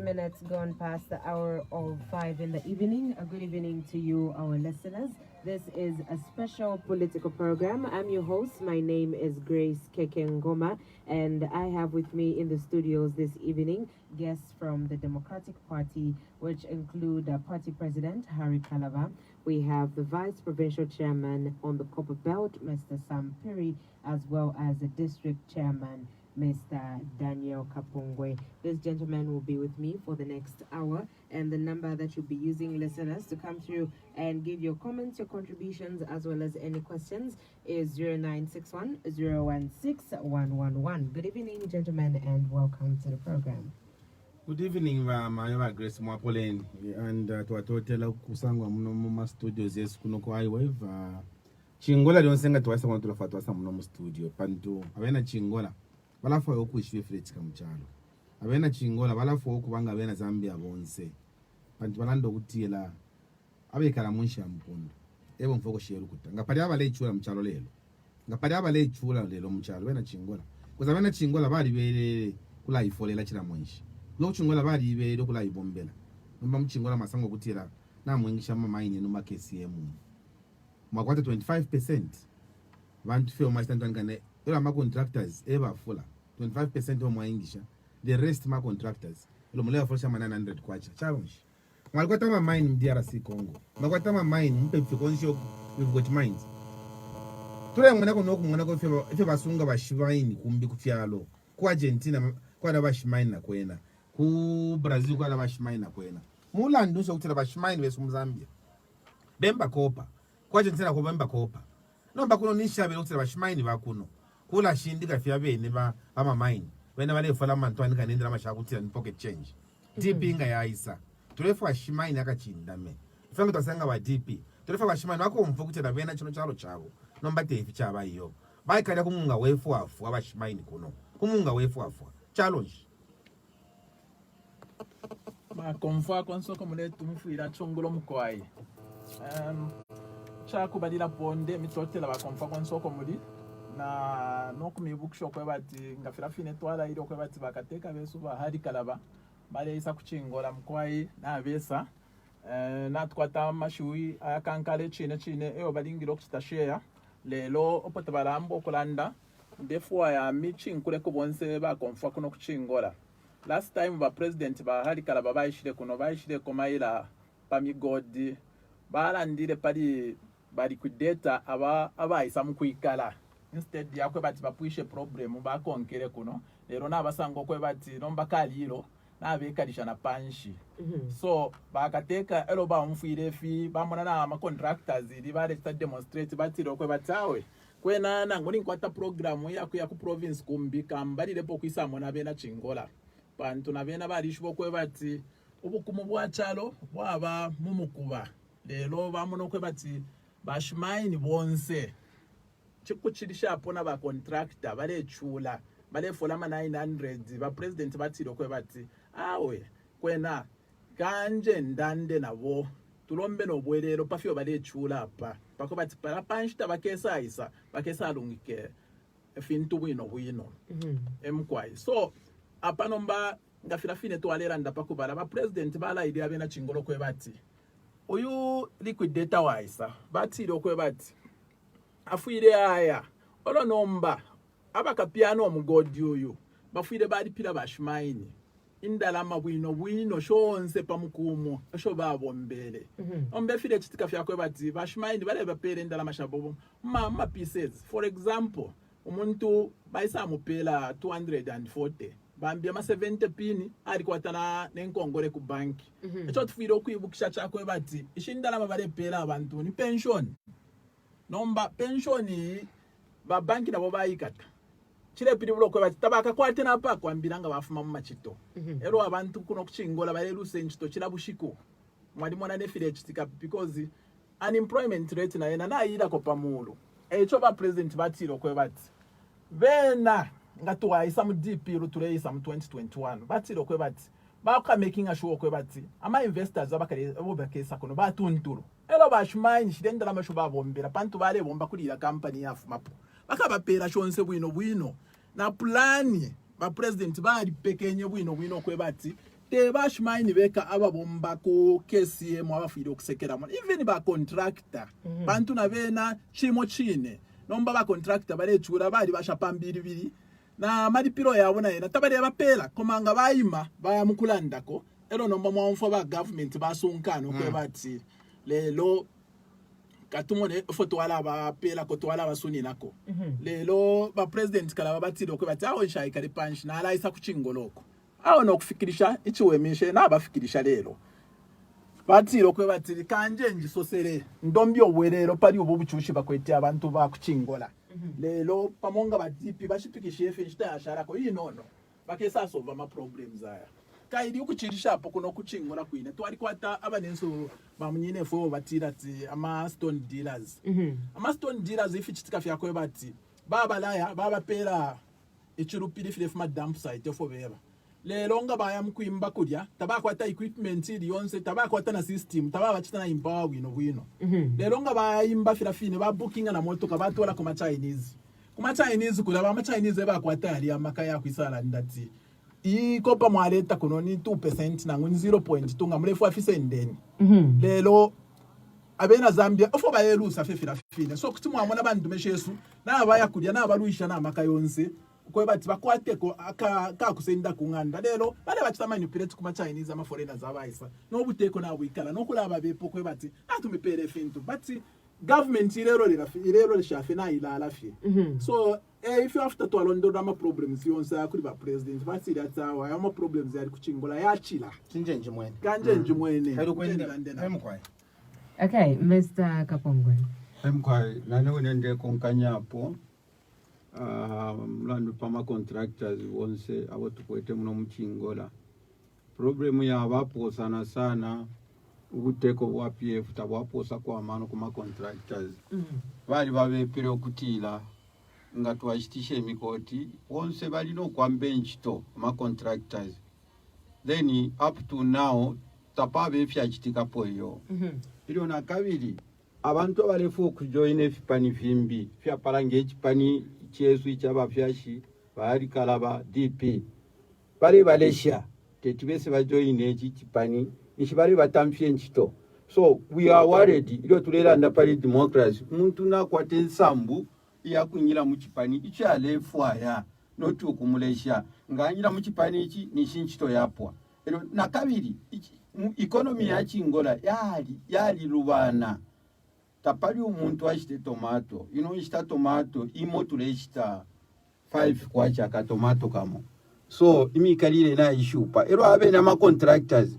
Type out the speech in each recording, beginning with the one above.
Minutes gone past the hour of 5 in the evening. A good evening to you, our listeners. This is a special political program. I'm your host. My name is Grace Kekengoma, and I have with me in the studios this evening guests from the Democratic Party, which include Party President Harry Kalaba. We have the Vice Provincial Chairman on the Copper Belt, Mr. Sam Perry, as well as the District Chairman, Mr. Daniel Kapungwe. This gentleman will be with me for the next hour, and the number that you'll be using, listeners, to come through and give your comments, your contributions, as well as any questions is 0961 016 111. Good evening, gentlemen, and welcome to the program. Good evening, Mama Grace Mwapolen, and to a total Kusangwa Munoma Studios, yes, Kunoko Highwave. Chingola don't sing at twice. I want to fatwa some Munoma Studio, Panto, Avena Chingola. Bala for oku ishwe frets kamchalo. Abena chingola bala for oku banga bena Zambia bonse. Pantu balando kutila. Abe karamunsha mpundu. Ebo mfoko sheru kuta. Ngapari abale chula mchalo lelo. Ngapari abale chula lelo mchalo bena chingola. Kuza bena chingola bali bele kula ifole la chila mwenshi. Lo chingola bali bele kula ibombela. Mba mchingola masango kutila na mwengisha mama ini numa KCM. Mwakwata 25%. Bantu feo mastantani kane. Yola ma contractors eba fula. 25% of my English. The rest my contractors. Lo mulea for shama 900 kwacha. Challenge. Malkwata ma mine DRC Congo. Malkwata ma mine mpe conscious we've got mines. Tule mwana ko noku mwana ko fe basunga bashivine kumbi kutyalo. Ku Argentina kwa da bashimine na kwena. Ku Brazil kwa da bashimine na kwena. Mula ndusho kutela bashimine besu Mzambia. Bemba kopa. Ku Argentina ko bemba kopa. Nomba kuno nisha be kutela bashimine bakuno. Kula shindika fiabe ne ba ama mine wena bale fola mantwani kanendera mashakutira ni pocket change DP inga ya isa tulefu ashimine akachindame fango tasanga wa DP tulefu ashimine wako mfukutira bena chino chalo chago nomba tefi chaba iyo bai kala kumunga wefu afu abashimine kuno kumunga wefu afu challenge ma konfa konso komune tumfuira chongolo mkwai chaku badila ponde mitotela ba konfa konso komuli na nokumibukisho kwe bati ngafira fine twala ilo kwe bati bakateka besu ba Harry Kalaba bale isa kuchingola mkwai na besa na tukwata mashui ayakankale chine eyo balingiro kutashare lelo opotabalambo okulanda defwa ya michi nkule kubonse ba konfa kuno kuchingola last time ba president ba Harry Kalaba bayishire komaila pamigodi balandire pali bali kudeta aba isa mukwikala instead yakwe bati bapuishe problem bakonkere kuno lero nabasango kwe bati nomba kaliro nabekalisha na panshi so bakateka elo ba mfuire fi bamona na ama contractors ili bale sta demonstrate bati lokwe batawe kwena nangoni nkwata program ya ku province kumbika mbali lepo kwisamo na bena chingola bantu na bena balishibo kwe bati ubukumu bwachalo bwaba mumukuba lero bamono kwe bati bashmaini bonse chikuchilisha apona ba contractor bale chula bale fola ma 900 ba president batilo kwe bati awe kwena kanje ndande nabo tulombe no bwelero pafyo bale chula apa bako bati para panshita bakesa isa bakesa alungike efintu bwino emkwai so apa nomba ngafira fine to alera ndapako bala ba president bala idea bena chingolo kwe bati oyu liquidata waisa batilo kwe bati afuire aya olo nomba abakapiano omugodi oyo bafuire bali pila bashimaini indalama bwino shonse pamukumo sho babombele ombe file chitika fyakwe bati bashimaini bale bapere indalama shabobo mama pieces for example umuntu baisa mupela 240 bambia ma 70 pini ali kwatana nenkongole ku banki echo tufire okuyibukisha chakwe bati ishindalama bale pela abantu ni pension nomba pensioni ba banki nabo bayikata chile pili buloko bati tabaka kwate napa kwambiranga bafuma mu machito ero abantu kuno kuchingola bale lusenchito chila bushiko mwali mwana nefile chitika because unemployment rate na yena na yida ko pamulo echo ba president batiro kwe bati bena ngatuwa isa mu DP rutule isa mu 2021 batiro kwe bati baka making sure kwe bati ama investors abakale obakesa kono batunturo elo bashimanye shidenda la mashuba bombera pantu bale bomba kulira company yafu mapo baka bapera shonse bwino na plani ba president bali pekenye bwino kwe bati te bashimanye beka ababomba ko KCM abafire okusekera mo even ba contractor bantu na bena chimo chine nomba ba contractor balechura bali bashapambiri na malipiro yabona yena tabale bapela komanga bayima bayamukulandako ero nomba mwamfo ba government basunkano kwe bati lelo katumone foto wala bapela ko to wala basuni nako lelo ba president kala babatiro kwe bati aho nshayika le punch na ala isa kuchingoloko aho nokufikirisha ichiwemishe nabafikirisha lelo batiro kwe bati kanje njisosere ndombyo werero pali obubuchushi bakwete abantu bakuchingola lelo pamonga batipi bashipikishe efe nshitayashara ko inono bakesa solve ama problems aya kaidi ukuchirisha hapo kuno kuchingora kwine twali kwata abanenso bamunyine fo batira ati ama stone dealers ama stone dealers ifichitika fyakwe bati baba laya baba pera ichirupiri file fuma dump site fo beba lelo nga bayamkwimba kulya tabakwata equipment ili yonse tabakwata na system tabachita na imbawa bwino lelo nga bayimba filafine ba booking na motoka batola kuma Chinese kula ba Chinese bakwata ali amaka ya kwisala ndati ikopa mwaleta kuno ni 2% na 0.2 ngamulefu afise ndeni lelo abena Zambia ofo bayelusa filafine so kuti mwamona bantu meshesu na abaya kulya na abaluisha na amaka yonse kwe bati bakwate ko aka kusenda kunganda lelo bale bachita manipulate kuma Chinese ama foreigners abayisa no buteko na bwikala no kulaba bepo kwe bati atumepere fintu bati government irero lishafe na ilala fi so if you after to alondo ama problems yonsa kuri ba president bati datawa ama problems yali kuchingola yachila Chinjenje mwene kanje njimwene kali kwenda emkwai Okay, Mr. Kapongwe. Emkwai nane nende konkanyapo mlandu pama contractors wonse abo tukwete muno muchingola problem ya abapo sana ubuteko bwa PF tabwaposa kwa mano kuma contractors bali babepere okutila nga twashitishe emikoti wonse bali no kwa bench to ma contractors then up to now tapabe fyachitika poyo ilo na kabiri abantu balefu okujoin efipani vimbi fya parange echipani chesu ichaba fyashi bali kalaba DP bali balesha tetubese bajoin echipani nishibali batamfye nchito so we are worried ilo tulera ndapali democracy muntu na kwate nsambu ya kunyira mu chipani ichi alefu aya noti okumulesha nganyira mu chipani ichi nishinchito yapwa ilo na kabiri economy ya chingola yali rubana tapali umuntu ashite tomato ishita tomato imotule ishita 5 kwacha ka tomato kamo so imikalire na ishupa ero abe na ma contractors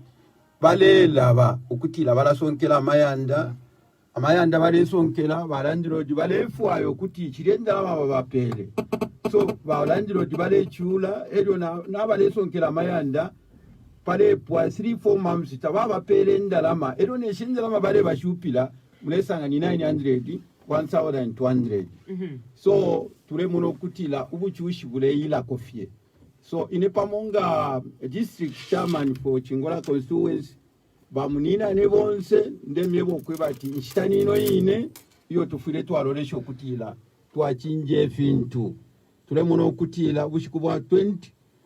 bale laba ukutila balasonkela amayanda bale sonkela balandiro di bale fuayo kuti chirenda baba bapele so balandiro di bale chula ero na bale sonkela amayanda pale poa 3-4 months tababa pele ndalama ero ne shindalama bale bashupila mulesanga ni 900 1200 so tule muno kutila ubuchushi bule ila kofie so inepa monga district chairman for Chingola constituency bamunina ne bonse ndemyebo kwebati nshitani ino ine iyo tufire twalolesha kutila twachinje fintu tule muno kutila bushikubwa 20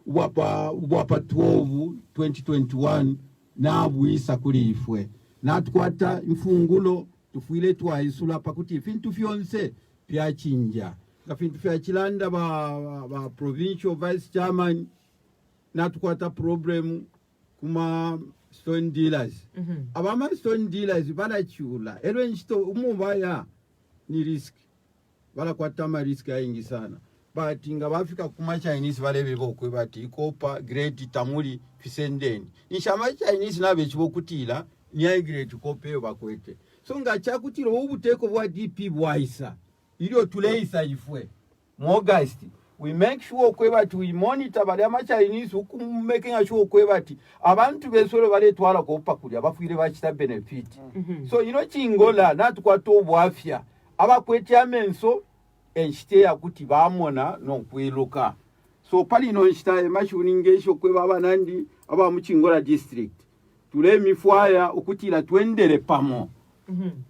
ubwapa 12 2021 na buisa kuli ifwe na tukwata mfungulo tufuile twaisula pakuti fintu fyonse pyachinja gafintu fyachilanda ba provincial vice chairman na tukwata problem kuma stone dealers abama stone dealers bala chula elo nchito umubaya ni risk bala kwata ma risk aingi sana but nga bafika kuma Chinese bale bebo kwebati ikopa grade tamuli fisendeni nishama Chinese nabe chibokutila ni grade kope bakwete so nga chakutilo ubuteko bwa DP bwaisa ilio tuleisa ifwe mu August we make sure kwebati we monitor bali ama Chinese making sure kwebati abantu besolo bale twala ko pakulya bafuire bachita benefit. So chingola natukwata obwafya abakwetya menso enshite yakuti bamona nokwiruka. So pali nshita emashuningesho kweba abanandi aba mu Chingola district tule mifwaya okutira twendere pamo.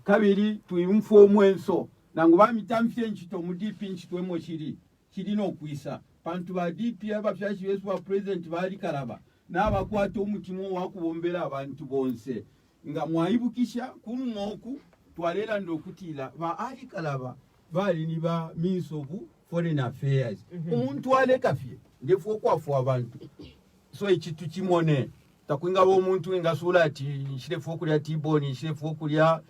Kabiri tuimfo mwenso nangu bamitamfye nchito mu DP nchitwemo chiri no kwisa pantu ba DP abafyashi besu ba president bali kalaba n'abakwata omutimo wakubombera abantu bonse nga mwayibukisha kunmoku twalela ndokutila ba ali kalaba bali ni ba Minister of Foreign Affairs umuntu wale kafye ndefu okwafu abantu so ekitu kimone takwinga bo omuntu engasula ati nshirefo kulya tiboni nshirefo kulya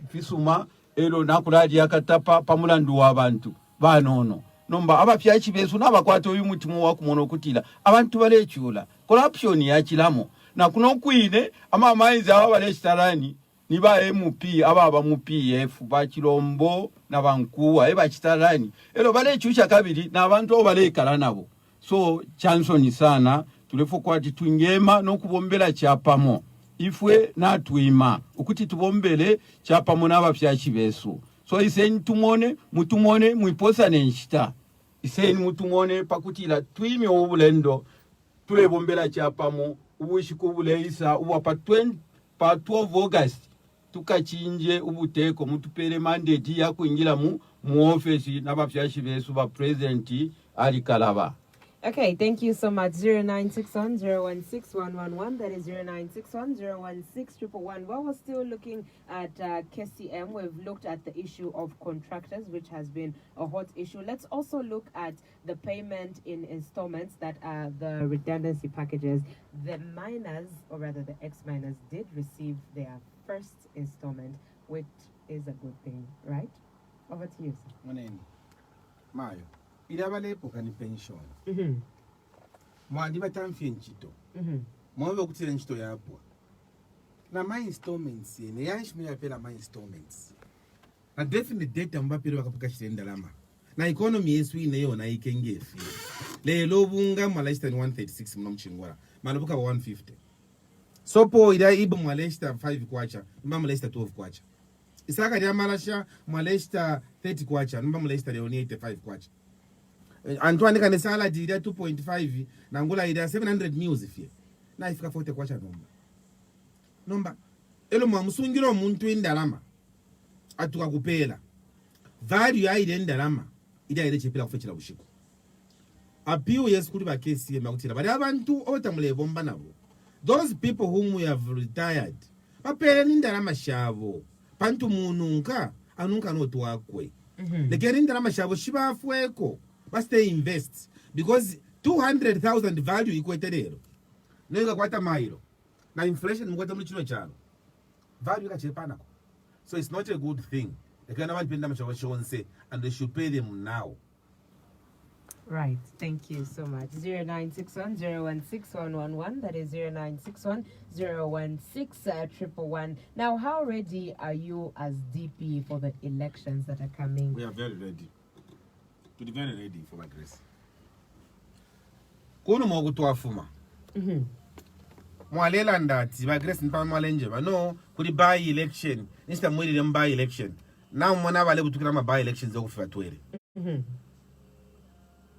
fisuma ero nakulali akatapa pamulandu w'abantu banono nomba abafyachi besu n'abakwata uyu mutimo wakumono kutila abantu balekyula corruption yakilamo na kuno kwine amamayinzi aba balestarani niba MP aba mu PF bakirombo nabankuwa ebakitarani ero balekyucha kabiri n'abantu obalekala nabo so chansoni sana tulefo kwati tungema nokubombera kyapamo ifwe natwima ukuti tubombele kyapamo n'abafyachi besu so iseni mutumone mwiposa nenshita iseni mutumone pakutila twime obulendo tulebombela kyapamo ubushiku buleisa uwa pa 12 August tukachinje ubuteko mutupere mandate ya kuingira mu office n'abafyachi besu ba president ali kalaba. Okay, thank you so much. 0961016111. That is 0961016111. While we're still looking at KCM, we've looked at the issue of contractors, which has been a hot issue. Let's also look at the payment in installments that are the redundancy packages. The miners, or rather the ex-miners, did receive their first installment, which is a good thing, right? Over to you, sir. Mayo. Idabalepo kani pension. Mwandi batamfye nchito. Mwawe kutile nchito ya apwa. Na my installments yene yanshimi ya pela my installments. Na definite data mbapiro wakapuka shitenda lama. Na economy yesu ineyo na ikengefi. Le lobunga mwalaista ni 136 mna mchingwara. Manabuka 150. Sopo ida ibu mwalaista 5 kwacha. Mba mwalaista 12 kwacha. Isaka dia malasha mwalaista 30 kwacha. Mba mwalaista leoni 85 kwacha. Antoine kane salad ida 2.5 na ngula ida 700 news fie na ifika 40 kwacha nomba elo mwamusungiro omuntu indalama atuka kupela value ya ida indalama ida ide chepela kufechira bushiku apiu yesu kuri ba KCM akutira bali abantu otamulebo mba nabo those people whom we have retired bapela indalama shabo pantu mununka anunka no twakwe lekeri indalama shabo shibafweko but they invest because 200,000 value equated nega kwata mailo na inflation mkwata mchino chano value kachepana so it's not a good thing they can never pay shonse and they should pay them now. Right, thank you so much. 0961016111. That is 0961016111. Now, how ready are you as DP for the elections that are coming? We are very ready. To be very ready for my grace. Kono mogu tuafuma. Mwalela ndati by grace npa mwalenje ba no kuri by election insta mweli dem by election na mwana bale butukira ma by elections zo kufa twele.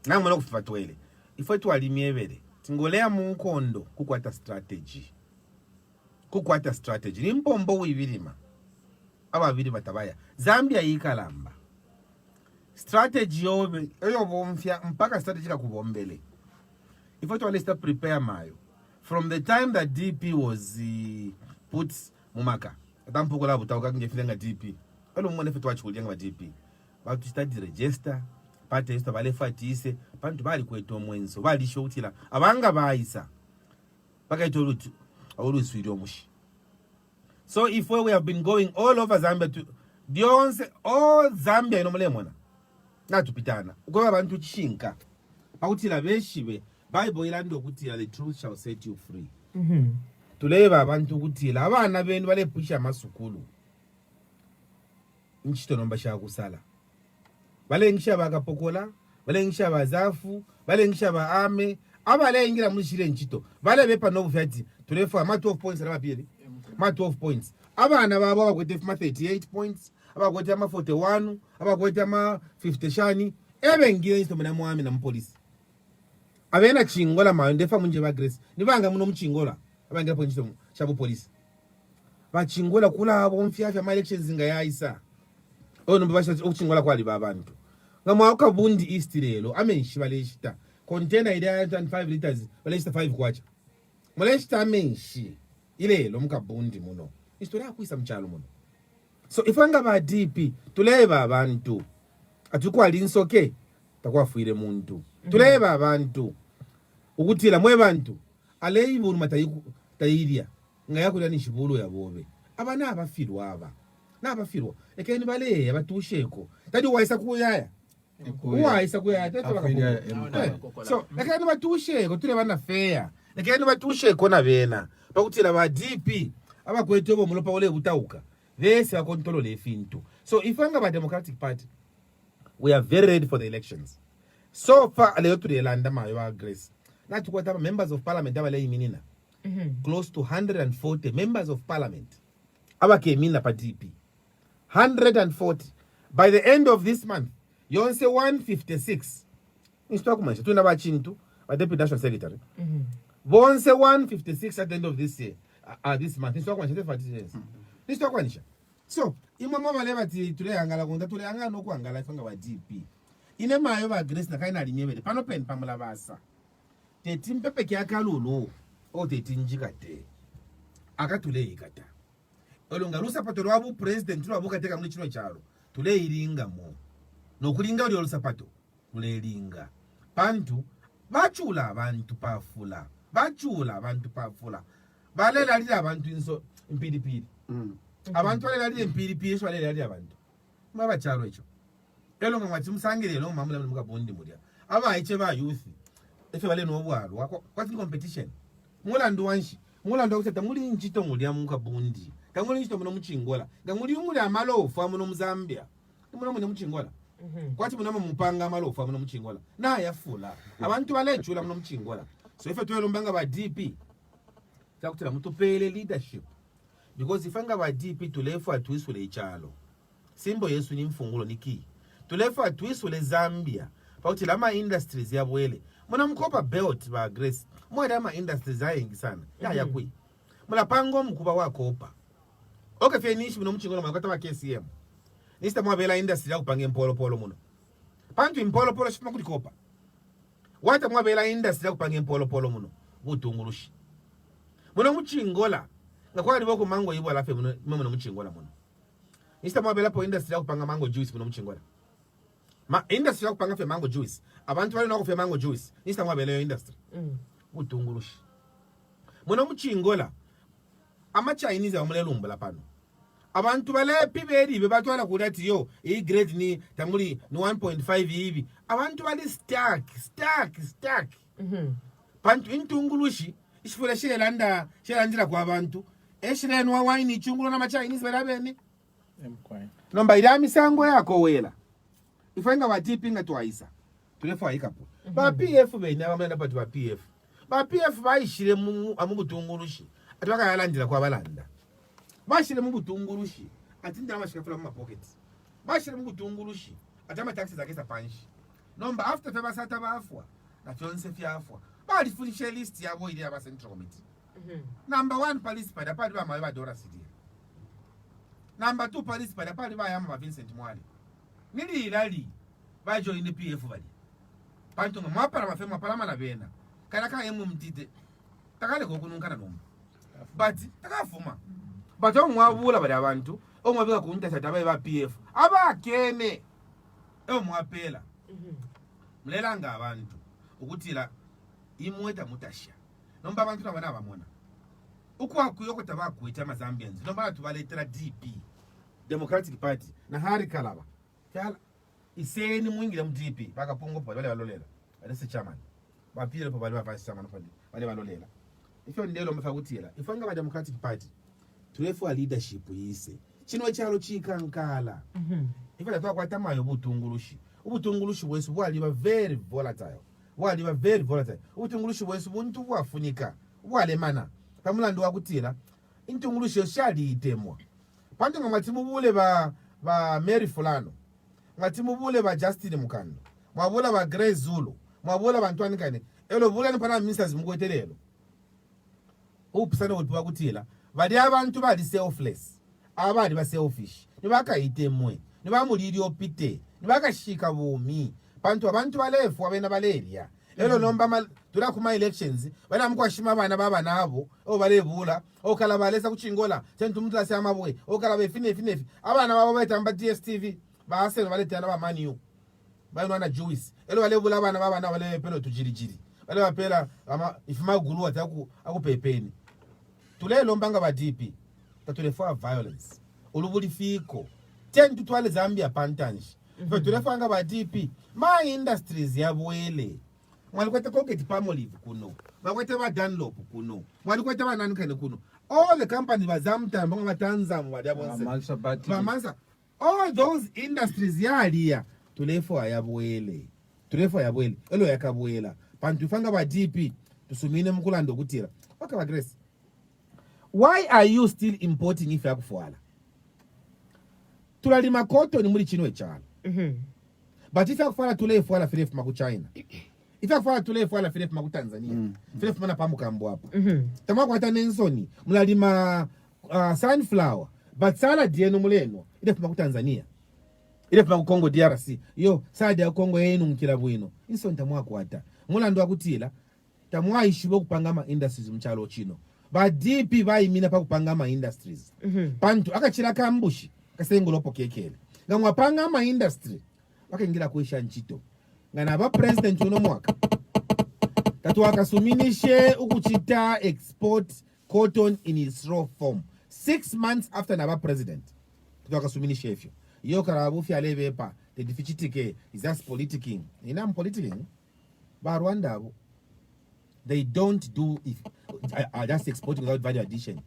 Na mwana kufa twele ifo twalimiebere tingolea mu nkondo kukwata strategy ni mpombo wibirima ababiri batabaya Zambia yikalamba strategy yobe eyo bomfya mpaka strategy ka kubombele ifo twalesta prepare mayo from the time that DP was put mumaka atampuko la butauka ngefilenga DP alo mwone fetu wachukulianga DP batu study register pate isto bale fatise bantu bali kweto mwenzo bali shotila abanga bayisa bakaito lutu awulu swiro mushi. So if we have been going all over Zambia to Dionse all Zambia inomole mwana na tupitana uko abantu chishinka pakutila beshibe Bible ilando kutila the truth shall set you free. Tuleba abantu kutila abana benu bale pusha masukulu nchito nomba sha kusala bale ngisha bakapokola balengisha bazafu balengisha baame abalengira mushire nchito bale bepa no bufati tulefu ama 12 points abapiri ma 12 points abana babo bakwete ma 38 points abakwete ma 41 abakwete ma 50 shani ebengira isto mna mwami na mpolisi abena chingola mande fa munje ba Grace nibanga muno mchingola abangira ponjito shabu police bachingola kula abo mfyafya ma elections zinga yaisa ono mbasha ukuchingola kwali babantu ngamwa kabundi east lelo amenshi baleshita container ile 25 liters baleshita 5 kwacha muleshita amenshi ilelo mkabundi muno historia kuisa mchalo muno so ifanga ba DP tuleba abantu atukwali insoke takwafuire muntu tuleba abantu ukutila mwe bantu aleyibulu matayiku tayiria ngayakula nishibulu yabobe abana abafirwa aba nabafirwa ekeni bale abatusheko tadi waisa kuyaya waisa kuyaya so ekeni batusheko tule bana fair ekeni batusheko na bena bakutila ba DP abakwete bo mulopa ole butauka bese bakontrol lefintu so ifanga ba Democratic Party we are very ready for the elections so far leyo to the landa mayo wa Grace nathi kwata members of parliament abale yiminina close to 140 members of parliament abakemina pa DP 140 by the end of this month yonse 156 instokumanisha tuna bachintu ba deputy national secretary bonse 156 at the end of this year this month instokumanisha 36 instokumanisha so imama bale bati tule angala konta tule angala no kwangala ifanga ba DP ine mayo ba Grace na kaina linyebele pano pen pamula basa tetim pepe kyakalulu o tetinjikate akatule ikata olungarusa pato lwabu president lwabu kateka muri kino cyaro tule iringa mo no kulinga oli olusapato tule iringa pantu bachula abantu pafula balela ali abantu inso impilipili abantu balela ali impilipili so balela ali abantu maba cyaro echo elo ngwatsi musangire lo mamula mukabondi mulia aba iche ba youth efe bale no bwalo kwati competition mulando wanshi mulando ukutata muli njito mulia mukabondi kamuli njito muno muchingola ngamuli umuli amalofa muno muzambia muno muchingola kwati muno mupanga amalofa muno muchingola na yafula abantu balechula muno muchingola so efe twelo mbanga ba DP takutira mutupele leadership because ifanga ba DP tulefu atwisule ichalo simbo yesu ni mfungulo niki tulefu atwisule Zambia pauti lama industries ya bwele muna mkopa belt ba Grace mwada ama industries ayengi sana ya kui mula pango mkuba wakopa oke fenishi muna mchingola mwakata wa KCM nista mwabela industry ya kupange mpolo polo muno pantu impolo polo shima kulikopa wata mwabela industry ya kupange mpolo polo muno butungurushi muna mchingola ngakwani niboko mango yibu alafe muna mchingola muno nista mwabela po industry ya kupanga mango juice muna mchingola industry ya kupanga fe mango juice abantu bali nako fe mango juice nista mwabela yo industry butungurushi muna mchingola ama Chinese amulelumba lapano abantu bale piberi bebatwala kulati yo i grade ni tamuli ni 1.5 hivi abantu bali stack pantu intungulushi ishifula shelandira kwa abantu eshireno wa wine chungulo na Chinese balabene nomba ila misango yako wela ifanga wa DP ngatwaisa tulefu ayikapo ba PF bene abamenda patu ba PF bayishire mu amubutungulushi atwaka yalandira kwa balanda bashire mu butungurushi atinda amashikafula mu pockets bashire mu butungurushi atama taxes akesa panshi nomba after feba sata bafwa na tonse fyafwa bali fulishe list yabo ile aba central committee number 1 police pada pali ba mayiba Dora City number 2 police pada pali ba yama Vincent Mwali nili ilali ba join PF bali panto mwapara mafema palama na bena kana ka yemu mtite takale ko kununkana nomba but takafuma but omwabula bali abantu omwabika kunta satabaye ba PF abakene omwapela mlelanga abantu ukutila imweta mutasha nomba abantu nabana abamona ukwakuyo tabakwita amazambians nomba tubaletera DP Democratic Party na hari kalaba kyala iseni mwingira mu DP bakapongo bali balolela alese chairman ba PF bali ba vice chairman bali balolela ifyo ndelo mfakutila ifanga ba Democratic Party tulefu a leadership yise chino cyalo chikankala ifela twa kwata mayo butungurushi ubutungulushi bwesu bwaliba very volatile ubutungulushi bwesu buntu bwafunika bwalemana pamulandu wakutila intungulushi yoshaliitemwa pantu nga mwatimubule ba Mary Fulano mwatimubule ba Justin Mukando mwabula ba Grace Zulu mwabula bantwani kane elo bula ni pana ministers mukwetelelo upusana ulipi wakutila bali abantu bali selfless abali ba selfish nibakayitemwe nibamuliri opite nibakashika bumi pantu abantu balefu abena baleria elo nomba tula kuma elections bana mkwashima abana baba nabo obalebula okala balesa kuchingola sentu mutla ase amabwe okala befinefi abana babo betamba DSTV baaseno baletana ba Manu bano na Juice elo balebula abana baba nabo bale pelo tujirijiri bale bapela ifima gulu ataku akupepeni tulelo mbanga ba DP tatulefa violence ulubuli fiko tentu twale Zambia pantanji tulefanga ba DP ma industries yabwele mwalikwete Colgate Palmolive kuno mwakwete ba Dunlop kuno mwalikwete ba nani kane kuno all the companies bazamta mbanga batanzamu waliabonse bamansa all those industries yalia tulefo ayabwele elo yakabwela pantu fanga ba DP tusumine mkulando kutira okay ba Grace why are you still importing ife yakufwala tulalima cotton muri chino echana but ife yakufwala tulefwala filefu maku China ife yakufwala tulefwala filefu maku Tanzania filefu mana pamu kambo hapa tamwa kwa hata Nensoni mulalima sunflower but salad yenu muleno ilefu maku Tanzania ilefu maku Congo DRC yo salad ya Congo yenu mkila bwino iso ntamwa kwa hata mulando wakutila tamwa ishibo kupangama industries mchalo chino ba DP bayimina pa kupangama industries pantu akachira kambushi kasengolopo kekele ngamwa pangama industry wakengira kuisha nchito ngana ba president uno mwaka tatu akasuminishe ukuchita export cotton in its raw form 6 months after naba president tatu akasuminishe efyo yo karabufi alebepa the deficitike is that politicking inam politicking ba Rwanda abo they don't do if just exporting without value addition.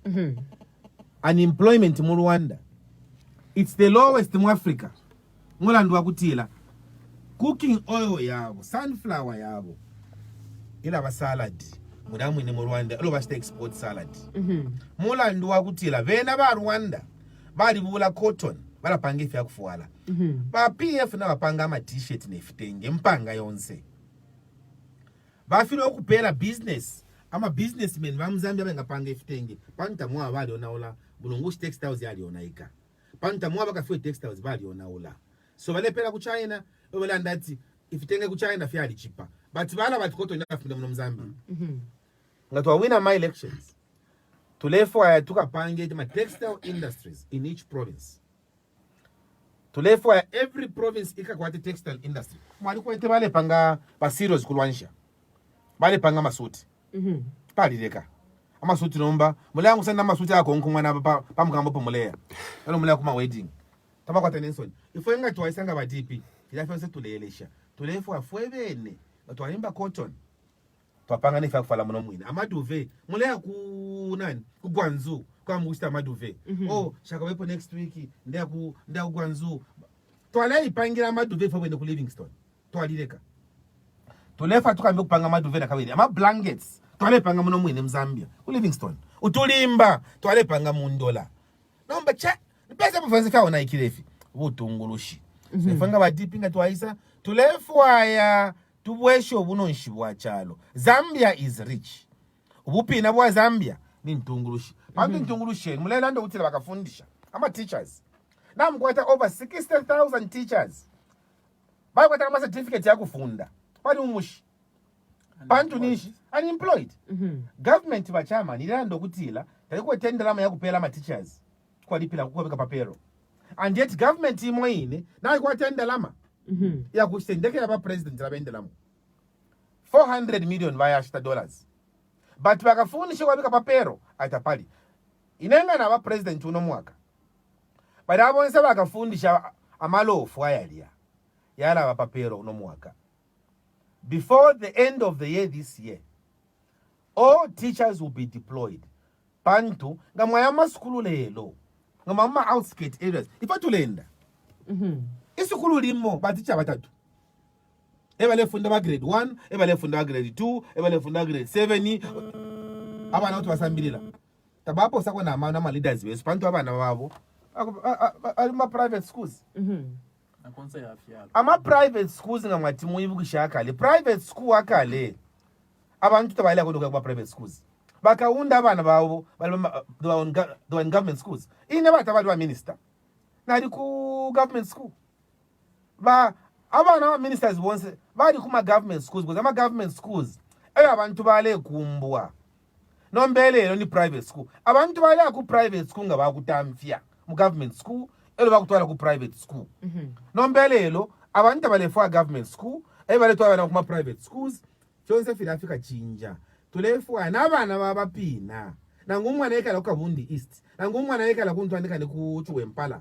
Unemployment mu Rwanda it's the lowest in Africa. Mulandu wakutila cooking oil yabo sunflower yabo ila ba salad mudamu ni mu Rwanda alo basta export salad. Mulandu wakutila bena ba Rwanda bali bula cotton bala panga ife yakufwala. Ba PF na bapanga ama t-shirt nefitenge mpanga yonse bafilo okupela business ama businessmen ba Mzambia bengapanga ifitenge panta mwa bali onaola bulungushi textiles yali onaika panta mwa bakafiwe textiles bali onaola so bale pela ku China obelanda ati ifitenge ku China fyali chipa but bala batikoto ndafunda mu Mzambia ngatwa wina my elections tulefo ya tukapange ma textile industries in each province tulefo ya every province ikakwati textile industry mwali kwete bale panga ba serious kulwanisha bale panga masuti pali leka amasuti nomba mulangu sana masuti akho nkumwana pamukambo pomulea elo mulaya kuma wedding tabakwata Nensoni ifwenga twaisanga ba DP ilafense tulelesha tulefo afwebene batwalimba cotton twapanga nefa kufala muno mwina amaduve mulaya ku nani ku Gwanzu kwa musta amaduve oh shaka wepo next week ndia ku Gwanzu twala ipangira amaduve fobene ku Livingstone twalileka tulefa tukambe kupanga maduve na kawiri ama blankets twale panga muno mwine Mzambia ku Livingstone utulimba twale panga $1 nomba cha pesa bufanze fa ona ikirefi butungulushi sifanga ba DP ngatwaisa tulefwaya tubwesho bunonshi bwa chalo Zambia is rich ubupina bwa Zambia ni ntungulushi pantu ntungulushi mulela ndo utila bakafundisha ama teachers namkwata over 60,000 teachers bakwata ama certificate yakufunda pali umushi pantu nishi unemployed government bachama nilando kutila talikuwa tenderama yakupela ma teachers kwa lipila kuweka papero and yet government imoine na kwa tenderama ya kusendeke ya ba president la bendelamo 400 million via dollars but bakafundisha kwa bika papero atapali inenga na ba president uno mwaka badabonse bakafundisha amalofu ayalia yala ba papero uno mwaka. Before the end of the year this year, all teachers will be deployed. Pantu, ngamwayama skulu lelo. Ngamama outskirt areas. Ifa tulenda. Isukulu limo, baticha batatu. ebale funda ba grade 1 ebale funda ba grade 2 ebale funda grade 7 abana uthi basambilila tabapo sakho nama leaders besu bantu abana babo ama private schools ama private schools ngamwathi muyibukisha akale private school akale abantu tabayela kodwa kwa private schools bakaunda abana bawo the government schools ine bathu abantu ba minister nali ku government school ba abana ba ministers bonse bali kuma government schools because ama government schools abantu bale kumbwa nombelelo ni private school abantu bale ku private school ngabakutamfya mu government school elo bakutwala ku private school nombelelo abantu bale for government school ebale twabana kuma private schools chonse fila Africa chinja tulefwa nabana babapina nangumwana ekala ku Kabundi East nangumwana ekala ku Ntwandika ne ku Chiwempala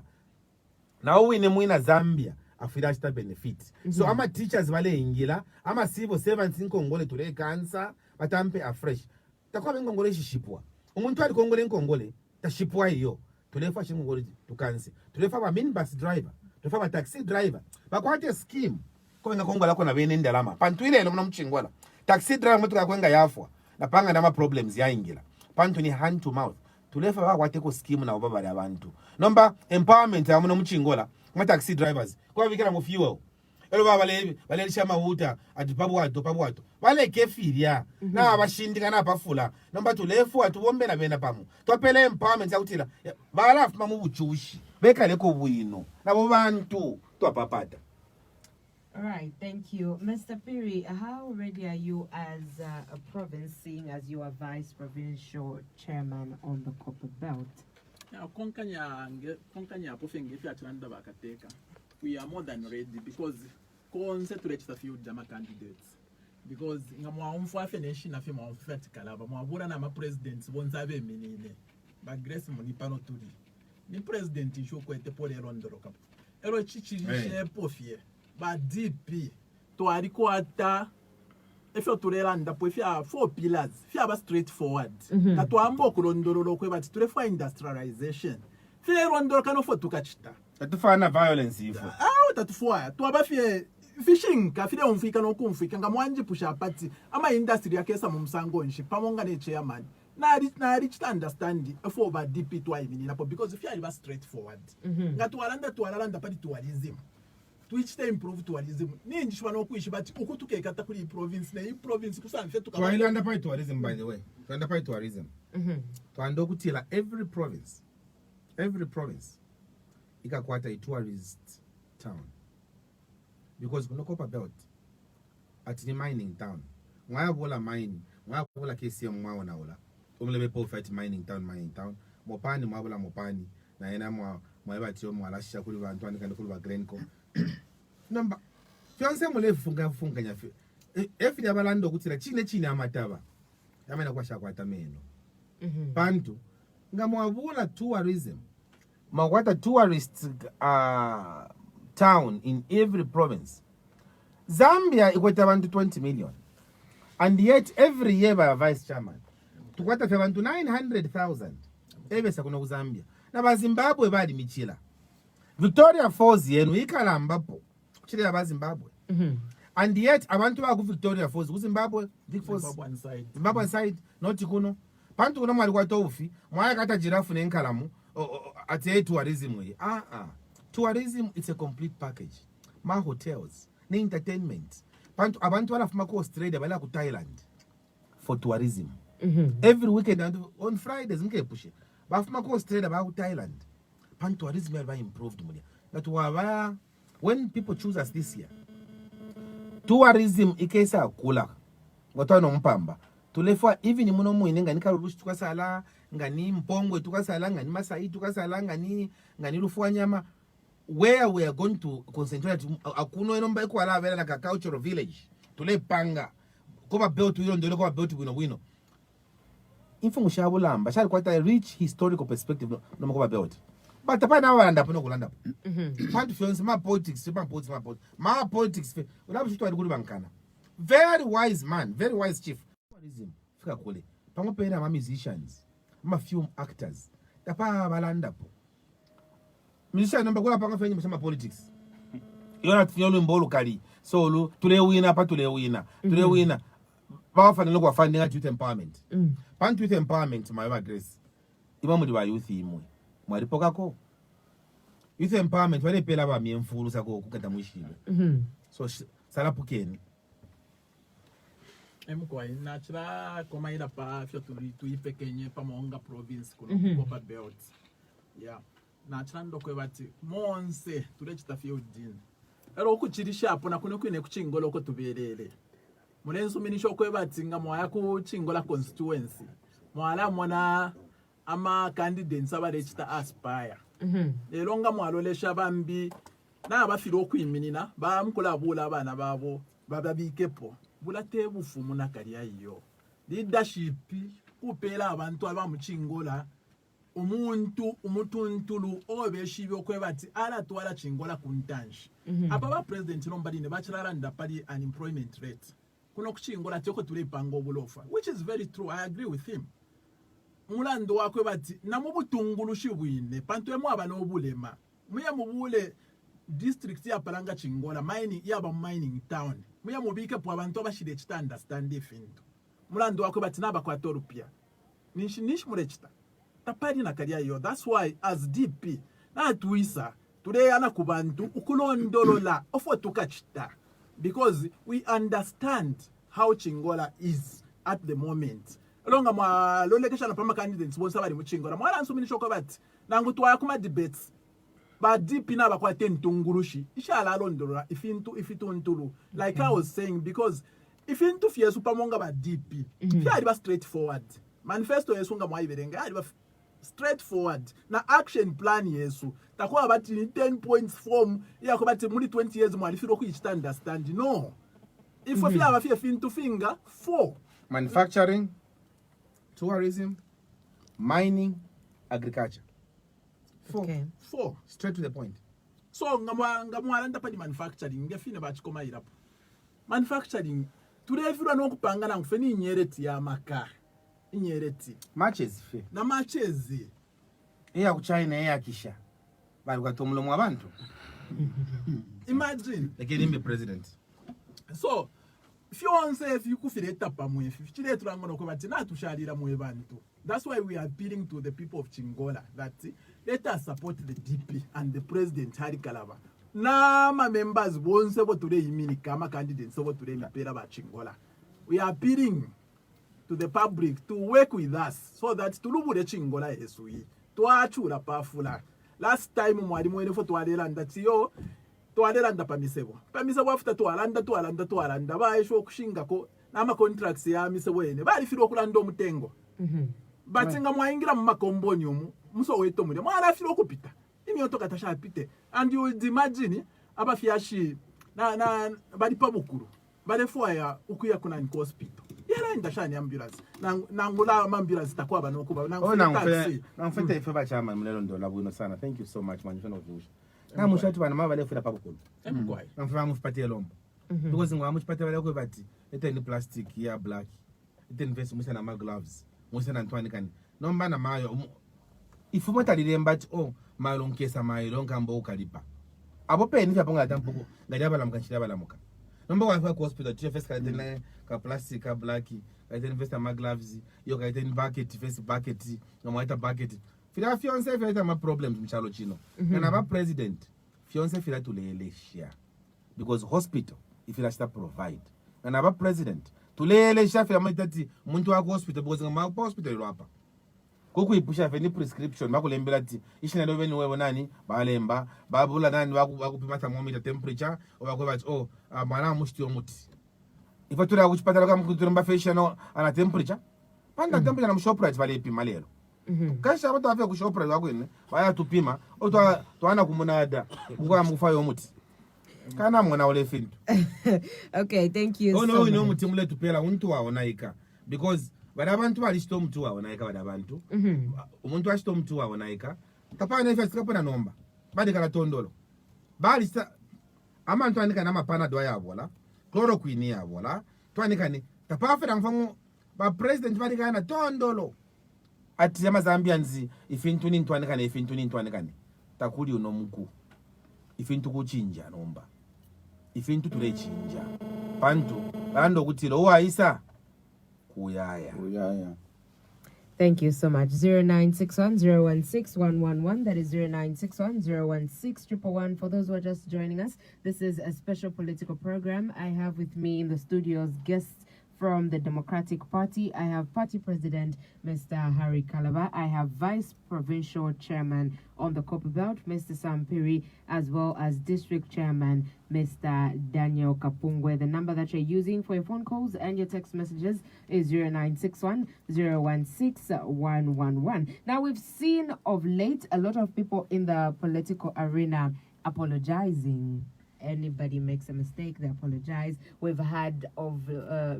na uwine mwina Zambia afila chita benefit so ama teachers bale ingila ama civil servants inkongole tule cancer batampe afresh takwa bengongole shishipwa umuntu ali kongole inkongole tashipwa hiyo tulefa shingongole tukanse tulefa ba minibus driver tulefa ba taxi driver bakwate scheme ko ngakongola kona bene ndalama pantwilelo mna mchingwala taxi driver mutu kakwenga yafwa napanga nama problems ya ingila pantu ni hand to mouth tulefa bakwate ko scheme na obabali abantu nomba empowerment ya mna mchingola ma taxi drivers kwa bikira mu fuel elo bale shama huta atipabuato bale kefiria na abashindika na pafula nomba tulefu atubombe na bena pamu topele empowerment ya utila bala afuma mu buchushi bekale ko bwino nabo bantu twapapata. All right, thank you. Mr. Piri, how ready are you as a province, seeing as you are Vice Provincial Chairman on the Copper Belt? We are more than ready because concentrate the few Jama candidates. Because ngamwa finish na fima vertical ba mwabura na ma presidents bonzabe menene ba Grace Monipano turi ni president isho kwete pole rondoro kap ero chichirishe pofie ba DP to ariko ata efo turelanda po fia 4 pillars fia ba straightforward na to ambo kurondoro lokwe ba turefa industrialization fia rondoro kanofo tukachita atufana violence ifo tatufua to abafie fishing ka file umfika no kumfika ngamwanje pusha party ama industry yakesa mu msango nshi pamonga ne chairman na reach to understand for ba DP to ibini lapo because if you are straightforward ngatualanda tualanda pati tourism twitch to improve tourism ninji shwana okuishi but ukutuke kata kuli province na province kusanfe tukaba tualanda pati tourism by the way tualanda pati tourism tuando kutila every province ikakwata a tourist town because kuno Copper Belt at the mining town mwaya bola mine mwaya bola KCM mwa wanaola umlebe profit mining town mopani mwabola mopani na yena mwaba tiyo mwalasha kuli bantu andika kuli ba Glenco number fianse mule funga nyafe efi yabalando kutira chine amataba yamena kwasha kwata meno bantu ngamwabula tourism Mawata tourist town in every province. Zambia ikweta abantu 20 million. And yet every year by a vice chairman. Tukwata abantu 900,000. Ebesa kuno ku Zambia. Na ba Zimbabwe badi michila. Victoria Falls yenu ikala mbapo. Chile ba Zimbabwe. And yet abantu ba ku Victoria Falls ku Zimbabwe, Big Falls. Zimbabwe side not kuno. Pantu kuno mwali kwa tofi, mwaya kata giraffe nenkalamu. Ati tourism we tourism it's a complete package ma hotels ni entertainment abantu balafuma ku Australia bala ku Thailand for tourism every weekend and on Fridays ngepushe bafuma ku Australia ba ku Thailand tourism will be improved mulia that waba when people choose us this year tourism ikesa kula ngotano mpamba tulefa even muno mwine ngani karurushi tukasala ngani Mpongwe tukasala ngani Masai tukasala ngani Lufuanyama where we are going to concentrate akuno enomba ekwala vela na cultural village tule panga Copper Belt wino ndole Copper Belt wino info mushabulamba shali kwata rich historical perspective no Copper Belt but apana wanda pano kulanda pantu fiance ma politics ulabushitu ali kuli bankana very wise man very wise chief tourism fika kule pangopera ma musicians ma film actors tapa balanda po musician namba kula panga fenye msema politics yona tinyolo mbolo kali so tule wina pa tule wina bafanele kwa funding at youth empowerment pan youth empowerment my Grace imamu wa youth imwe mwalipokako youth empowerment wale pela ba miemfulu sako kukata mwishile so salapukeni emkwai nachira koma ila pa fyo tuipekenye pa monga province kuno Copper Belt yeah nachira ndokwe bati monse tulechita fyo din ero okuchirisha apo na kuno kwine kuchingolo ko tuberere munenzo minisho kwe bati nga mwaya ku chingola constituency mwala mwana ama candidates abalechita aspire lero nga mwalolesha bambi na bafiro okwiminina bamkulabula abana babo bababikepo bulate bufumu na kaliya iyo leadership kupela abantu abamuchingola umutuntulu obeshibyo kwebati ala twala chingola kuntanji apa ba president nombaline bachiraranda pali unemployment rate kuno kuchingola tyoko tulipango bulofa, which is very true. I agree with him. Mulando wakwe bati namubutungulushi bwine pantu emu abano obulema muya mubule district ya Palanga Chingola mining yaba mining town muya mubike po abantu abashire chita understand ifintu mulando wakwe bati naba kwa torupia nishi murechita tapari na kaliya yo. That's why as DP na tuisa today ana kubantu ukulondolola ofo tukachita because we understand how Chingola is at the moment. Longa mwa lolekesha na pama candidates bonsa bali mu Chingola mwala nsuminisho ko bati nangu twaya kuma debates ba DP na ba kwa tentungurushi ishala alondolola ifitu ntulu like I was saying, because ifintu fiesu pamonga ba DP fya aliba straightforward manifesto yesu nga mwa iberenga aliba straightforward na action plan yesu takuwa bati 10 points form ya ko bati muri 20 years mwa alifiro ku understand no if fya ba fya fintu finga 4 manufacturing, tourism, mining, agriculture. 4. Okay. 4 Straight to the point. So ngamwa landa pa di manufacturing ngefine ba chikoma irapo manufacturing turefirwa no kupanga na ngufeni inyereti ya maka inyereti Matches fe. na machezi Eya ku China eya kisha. Bali kwa tomulomo abantu. imagine Lakini imbe president. so if you kufireta pamwe chile tulangono ko bati na tushalira mwe bantu. That's why we are appealing to the people of Chingola that let us support the DP and the president Hari Kalaba na ma members bonse bo today imini kama candidates bo today mipera ba Chingola. We are appealing to the public to work with us so that tulubure Chingola yesu yi twachura pafula. Last time mwalimu wene fo twalelanda tiyo twalelanda pamisebo after twalanda baisho kushingako nama contracts ya misebo ene bali firo kulanda omutengo batinga mwaingira mu makomboni omu muso weto mure mwala firo kupita imyoto katasha apite and you would imagine abafiashi na bali pabukuru bale foya ukuya kuna ni hospital yala indashani ambulance nangula ambulance takwa banokuba taxi nangfeta ifeba chama mulelo ndola bwino sana. Thank you so much man mfano kuvusha na mushatu bana mabale fela pabukuru emkwai nangfanga mfupatie lombo because ngwa muchipatie bale ko bati eteni plastic ya black eteni vest musa na ma gloves musa na ntwani kani nomba na mayo ifuma taliremba oh mayo nkesa mayo nkambo ukalipa abo pe ni vyaponga tampuko ngajaba la mkanchira bala muka nomba kwa hospital tiyo vest ka eteni ka plastic ka black eteni vest na ma gloves yo ka eteni bucket vest bucket no maita bucket fila fiance fila ma problems mchalo chino na ba president fiance fila tulelesha because hospital if ila sta provide na ba president tulelesha fila matati muntu wa hospital because ngama hospital hapa koku ipusha feni prescription bakulembela ati ishina lobe ni wewe nani balemba babula nani wakupima thermometer temperature obakwe bathi oh mwana mushiti omuti ifatura kuchipatala kama kuturumba fashion ana temperature panda temperature na mshoprite vale ipima lelo kasha abantu afike ku shoprite wakwene baya tupima otwa twana kumunada ukwa mufayo omuti kana mwana ole fintu. Okay, thank you so much. No muti mule tupela untu waonaika because badabantu balishito mtu waonaika badabantu umuntu ashito mtu waonaika tapana ifa sikapona nomba badi kala tondolo bali sa amantu anika na mapana doya abola chloroquine yabola twanika ni tapafera mfango ba president badi kana tondolo ati ama Zambians ifintu ni ntwanika na ifintu ni ntwanika ni takuli unomuku ifintu kuchinja nomba ife intuthu lechinja pantu vandokuti lo waisa kuyaya. Thank you so much. 0961-016-111. That is 0961-016-111. For those who are just joining us, this is a special political program. I have with me in the studios guests from the Democratic Party. I have Party President, Mr. Harry Calabar. I have Vice Provincial Chairman on the Copper Belt, Mr. Sam Piri, as well as District Chairman, Mr. Daniel Kapungwe. The number that you're using for your phone calls and your text messages is 0961-016-111. Now, we've seen of late a lot of people in the political arena apologizing. Anybody makes a mistake, they apologize. We've had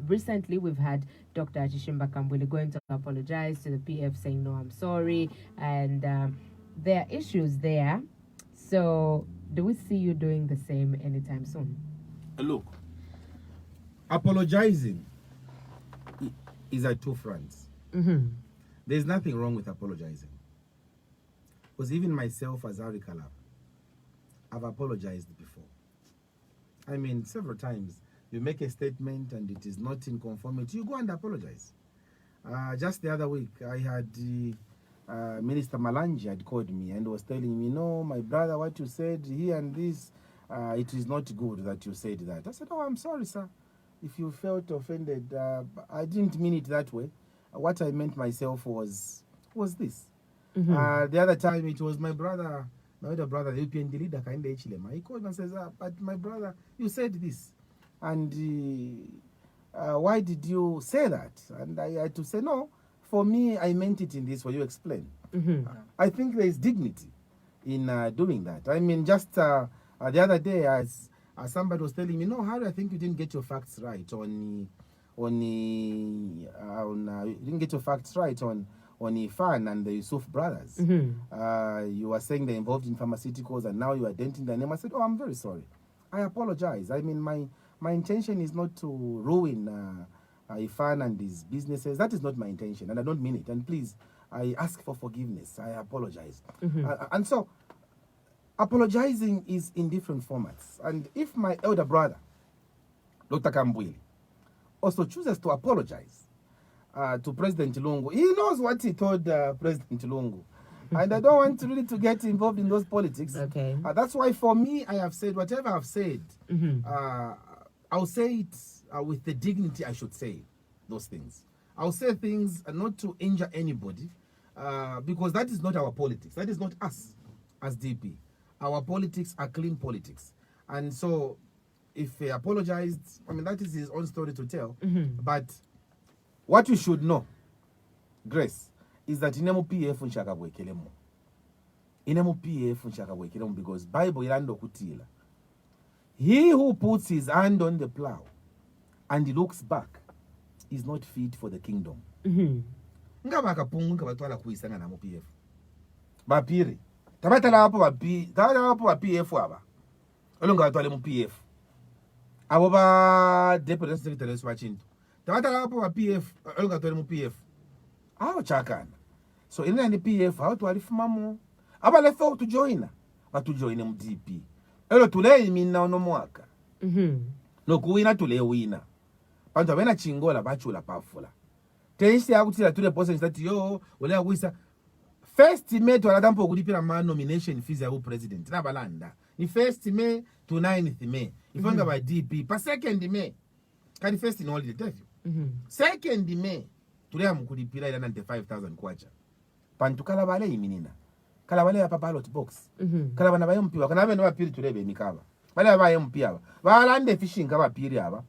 recently we've had Dr. Chishimba Kambwili going to apologize to the PF, saying no, I'm sorry, and there are issues there. So do we see you doing the same anytime soon? Look, apologizing is at two fronts. There's nothing wrong with apologizing, because even myself as Harry Calabar, I've apologized before. I mean, several times. You make a statement and it is not in conformity, you go and apologize. Just the other week, I had Minister Malanji had called me and was telling me, no, my brother, what you said here and this, it is not good that you said that. I said, oh, I'm sorry, sir. If you felt offended, I didn't mean it that way. What I meant myself was this. The other time, it was my brother, my other brother, the UPND leader, he called me and says, but my brother, you said this. And why did you say that? And I had to say, no, for me, I meant it in this way. You explain. I think there is dignity in doing that. I mean, just the other day, as somebody was telling me, no, Harry, I think you didn't get your facts right you didn't get your facts right on Ifan and the Yusuf brothers. You were saying they're involved in pharmaceuticals and now you are denting their name. I said, oh, I'm very sorry. I apologize. I mean, my intention is not to ruin Ifan and his businesses. That is not my intention, and I don't mean it. And please, I ask for forgiveness. I apologize. And so, apologizing is in different formats. And if my elder brother, Dr. Kambwili, also chooses to apologize to President Lungu, he knows what he told President Lungu. And I don't want to really to get involved in those politics. Okay. That's why for me, I have said whatever I've said, I'll say it with the dignity I should say those things. I'll say things not to injure anybody, because that is not our politics. That is not us as DP. Our politics are clean politics. And so if he apologized, I mean, that is his own story to tell. But what you should know, Grace, is that inemu PF nshakabwekelemo. Inemu PF nshakabwekelemo because Bible ilando kutila. He who puts his hand on the plow and he looks back is not fit for the kingdom. Ngaba kapungu ngabatwala kuisanga na mu PF. Bapiri. Tabatala hapo ba PF aba. Olonga batwale mu PF. Abo ba deputy secretary swachinto. Tabatala hapo ba PF olonga batwale mu PF. Aho chakana. So ina ni PF aho twalifumamo. Aba lefo to join. Ba to join mu DP. Elo tule mina ono mwaka. No kuwina tule wina. Pantu abena chingola bachula pafula. Tenisi yakutila tule person that yo wale wisa first May to alatampo kulipira ma nomination fees ya president na balanda. Ni first May to 9th May. Ifanga ba DP pa second May. Kani first in holiday tell you. Second May tule amukulipira ila 95,000 kwacha. Pantu kala bale iminina. Kala bale ya papa ballot box. Kala bana bayo mpiwa kana bana bapiri tulebe mikaba. Bale bayo mpiwa. Balande fishing kaba piri aba.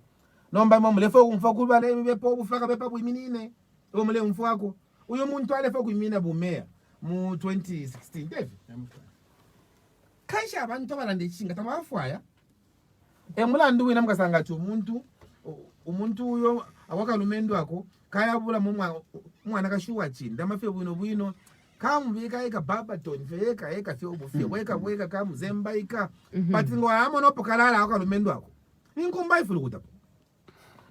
Nomba momulefo umfoku bale bepo bufaka bepa buiminine. Omule umfwako. Uyo muntu alefo kuimina bumea mu 2016 David. Kaisha abantu balande chinga tamafwaya. Emulandu wina mukasanga tu umuntu uyo awakalumendo ako kaya bula mwana kashuwa chinda mafe bwino kamubika eka babaton feka eka fyo bufye weka kamuzemba ika but ngo amo no pokalala awakalumendo ako ninkumba ifulu kutapo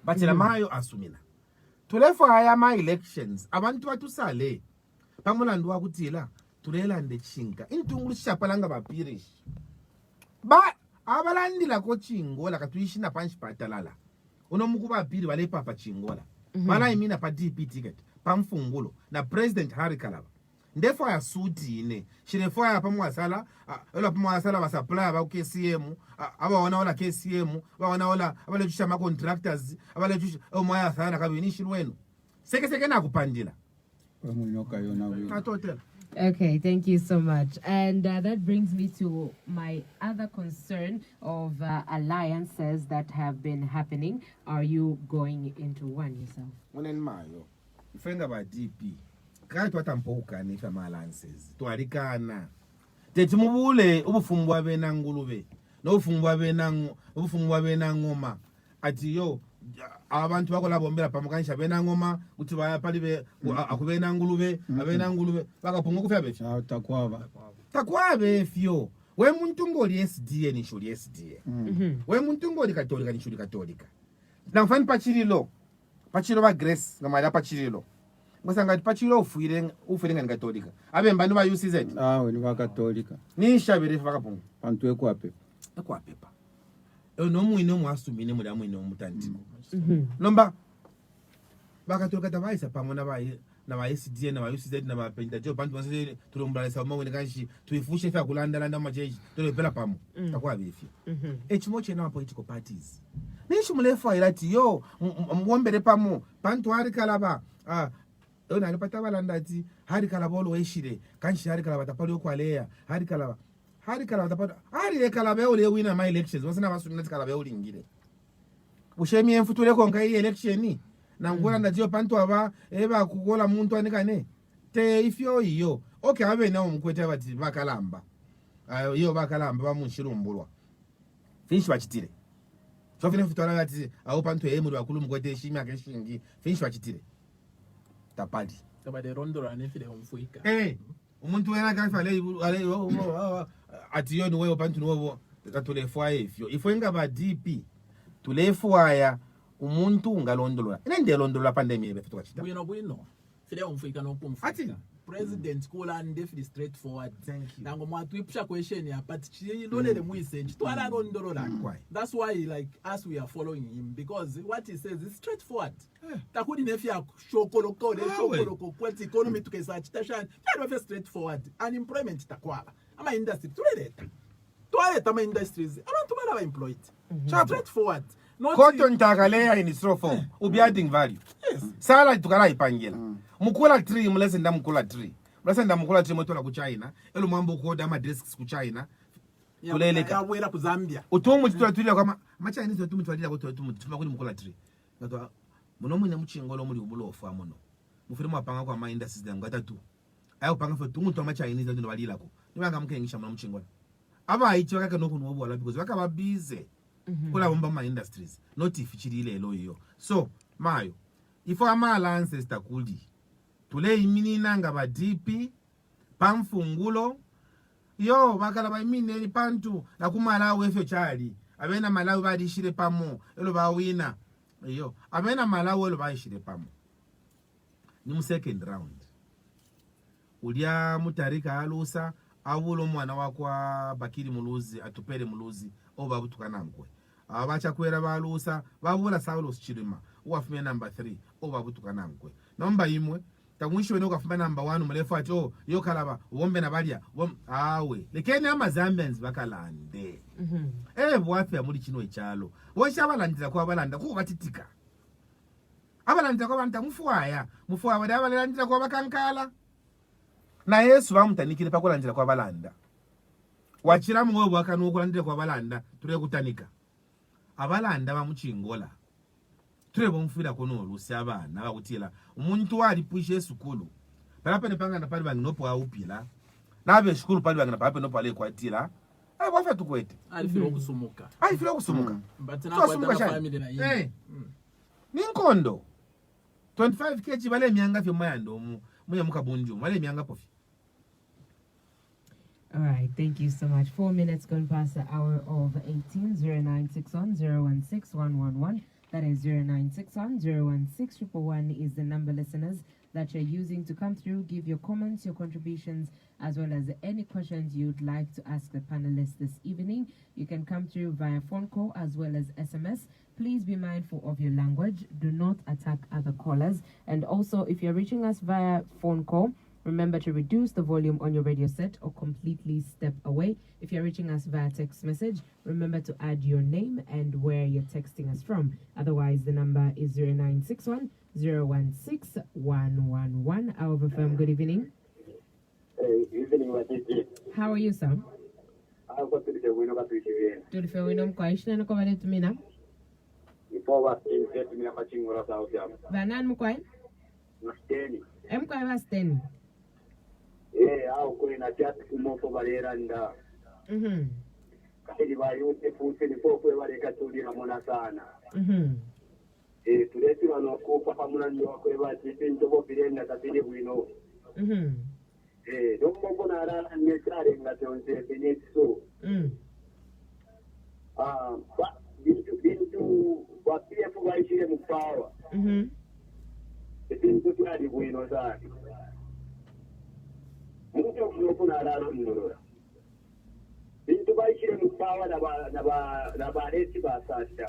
batela mayo asumina tulefa aya ma elections abantu batusale pamulandu wakutila tulelande chinga intungulu shapalanga bapirish ba abalandila ko chingola katuishina panchipatalala unomukuba apiri wale papa chingola bala imina pa DP ticket pamfungulo na president Harry Kalaba ndefo ya suti ine shirefo ya pamwasala ela pamwasala ba supplier ba KCM abaona ola KCM abaona ola abalejusha ma contractors abalejusha omaya sana kabini shirwenu seke na kupandila Munoka yona we. atotela. Okay, thank you so much. And that brings me to my other concern of alliances that have been happening. Are you going into one yourself? Munen mayo ifenga ba DP kai twatampoka ni fa alliances twalikana tetimubule ubufumbwa bena ngulube no ubufumbwa bena ngoma ati yo abantu bakola bombera pamukanisha bena ngoma kuti bayapali be akubena ngulube abena ngulube bakapunga kufya befi takwabe fyo we muntu ngoli SDA ni shuli SDA we muntu ngoli katolika ni shuli katolika na mfani pachirilo ba Grace ngamala pachirilo ngosanga pachirilo ufire ngani katolika abe mbani ba UCZ we ni katolika ni shabire bakapunga pantu ekwa pepa no mwino mwasumine muri amwe no mutandiko nomba bakatolika tabaisa pamona baye na ba SDA na ba UCZ na ba Pentajo bantu basele tulombalesa mawene kanshi tuifushe fa kulanda majeji tulepela pamo takwa befi echimoche na political parties nishi mulefa ilati yo mwombere pamo bantu Harry Kalaba ona alipata balanda ati Harry Kalaba lo eshire kanshi Harry Kalaba tapali okwaleya Harry Kalaba tapali Harry Kalaba ole wina my elections wasina basumina Kalaba olingire ushemi emfutule konka iyi election na ngula ndajiyo pantu aba eba kukola muntu anikane te ifyo iyo okay abe na umkwete bati bakalamba iyo bakalamba bamunshirumbulwa finish bachitire so finish futwala bati aho pantu emu bakulu mkwete shimi akeshingi finish bachitire tapali tabade rondora nefile umfuika umuntu wena kafale ati yo niwe pantu niwe katole fwa ifyo inga ba DP tulefwaya umuntu ngalondolola inende londolola pandemia befe tukachita bwino file umfuika no kumfuika president kula ndefili straightforward nango mwatwipsha question ya but chilolele muise chitwala londolola that's why like us we are following him because what he says is straightforward takudi nefya shokoloko kwati economy tukesa chitashani twa straightforward unemployment takwala ama industry tuleta ama industries abantu bala employed straightforward cotton takaleya in straw form ubi adding value sala tukala ipangela mukula tree mulesenda mukula tree motola ku China elo mwambo koda ama desks ku China kuleleka yawera ku Zambia utumu chitwatulira kwa ma Chinese utumu twalira ko tumu tuma kuli mukula tree ngato muno mwine muchingolo muri ubulofu amono mufiri mwapanga kwa ma industries ngata tu ayo panga fo tumu to ma Chinese ndo balila ko nibanga mukengisha muno muchingolo aba ayicho kaka no kunwo bwala because bakaba busy kula bomba ma industries not ifichirile elo iyo so mayo ifo ama alliances takuli tule iminina nga ba DP pamfungulo yo bakala ba imine pantu na kumala wefyo chali abena malawi badishire pamo elo bawina yo abena malawi elo bayishire pamo ni mu second round ulia mutarika alusa abulo mwana wakwa Bakiri Muluzi atupere Muluzi obabutukana nkwe abacha kwera balusa babula Saulos Chirima uwafumia number 3 obabutukana nkwe nomba imwe tamwisho no kafuma number 1 mulefu ati yo Kalaba uombe na balia awe lekene ama Zambians bakalande bwafe muri kino echalo wosha abalandira kwa balanda ko batitika abalandira kwa banta mufuaya abalandira kwa bakankala na Yesu bamutanikire pakulandira kwa balanda wachira mwe bwaka no kulandira kwa balanda tule kutanika abalanda bamuchingola turebo mfira kono olusi abana bakutila umuntu wali pushe sukulu palape nepanga na pali banginopo aupila nabe sukulu pali bangina palape no pale kwatila bafa tukwete alifiro kusumuka mbatina kwa family na yeye ninkondo 25 kg bale myanga fyo mayando muye mukabunju bale myanga pofi. All right, thank you so much. 4 minutes gone past the hour of 18. 0961 016 111. That is 0961 016 111 is the number, listeners. that you're using to come through, give your comments, your contributions, as well as any questions you'd like to ask the panelists this evening. You can come through via phone call as well as SMS. Please be mindful of your language. Do not attack other callers. And also, if you're reaching us via phone call, remember to reduce the volume on your radio set or completely step away. If you're reaching us via text message, remember to add your name and where you're texting us from. Otherwise, the number is 0961 016 111. Our firm, good evening. Evening, Matiti. How are you, sir? I've got to be the winner of the event. To the Fewinum question, and come to me now. Before was in set me a matching or out there. Vanan Mukwai? Masteni. Mkwai was 10. I'll go in a chat to more for Valera and Kadi Vayu, food 24 for Valecatuli Monasana. Today, you know, Copa Pamulan, you are going to be to Bopilena that we know. Don't go on and make carrying that on the need so. But into what PFY power. It is the bloody winner that. Mucho open around into by power the Baresi Basasha.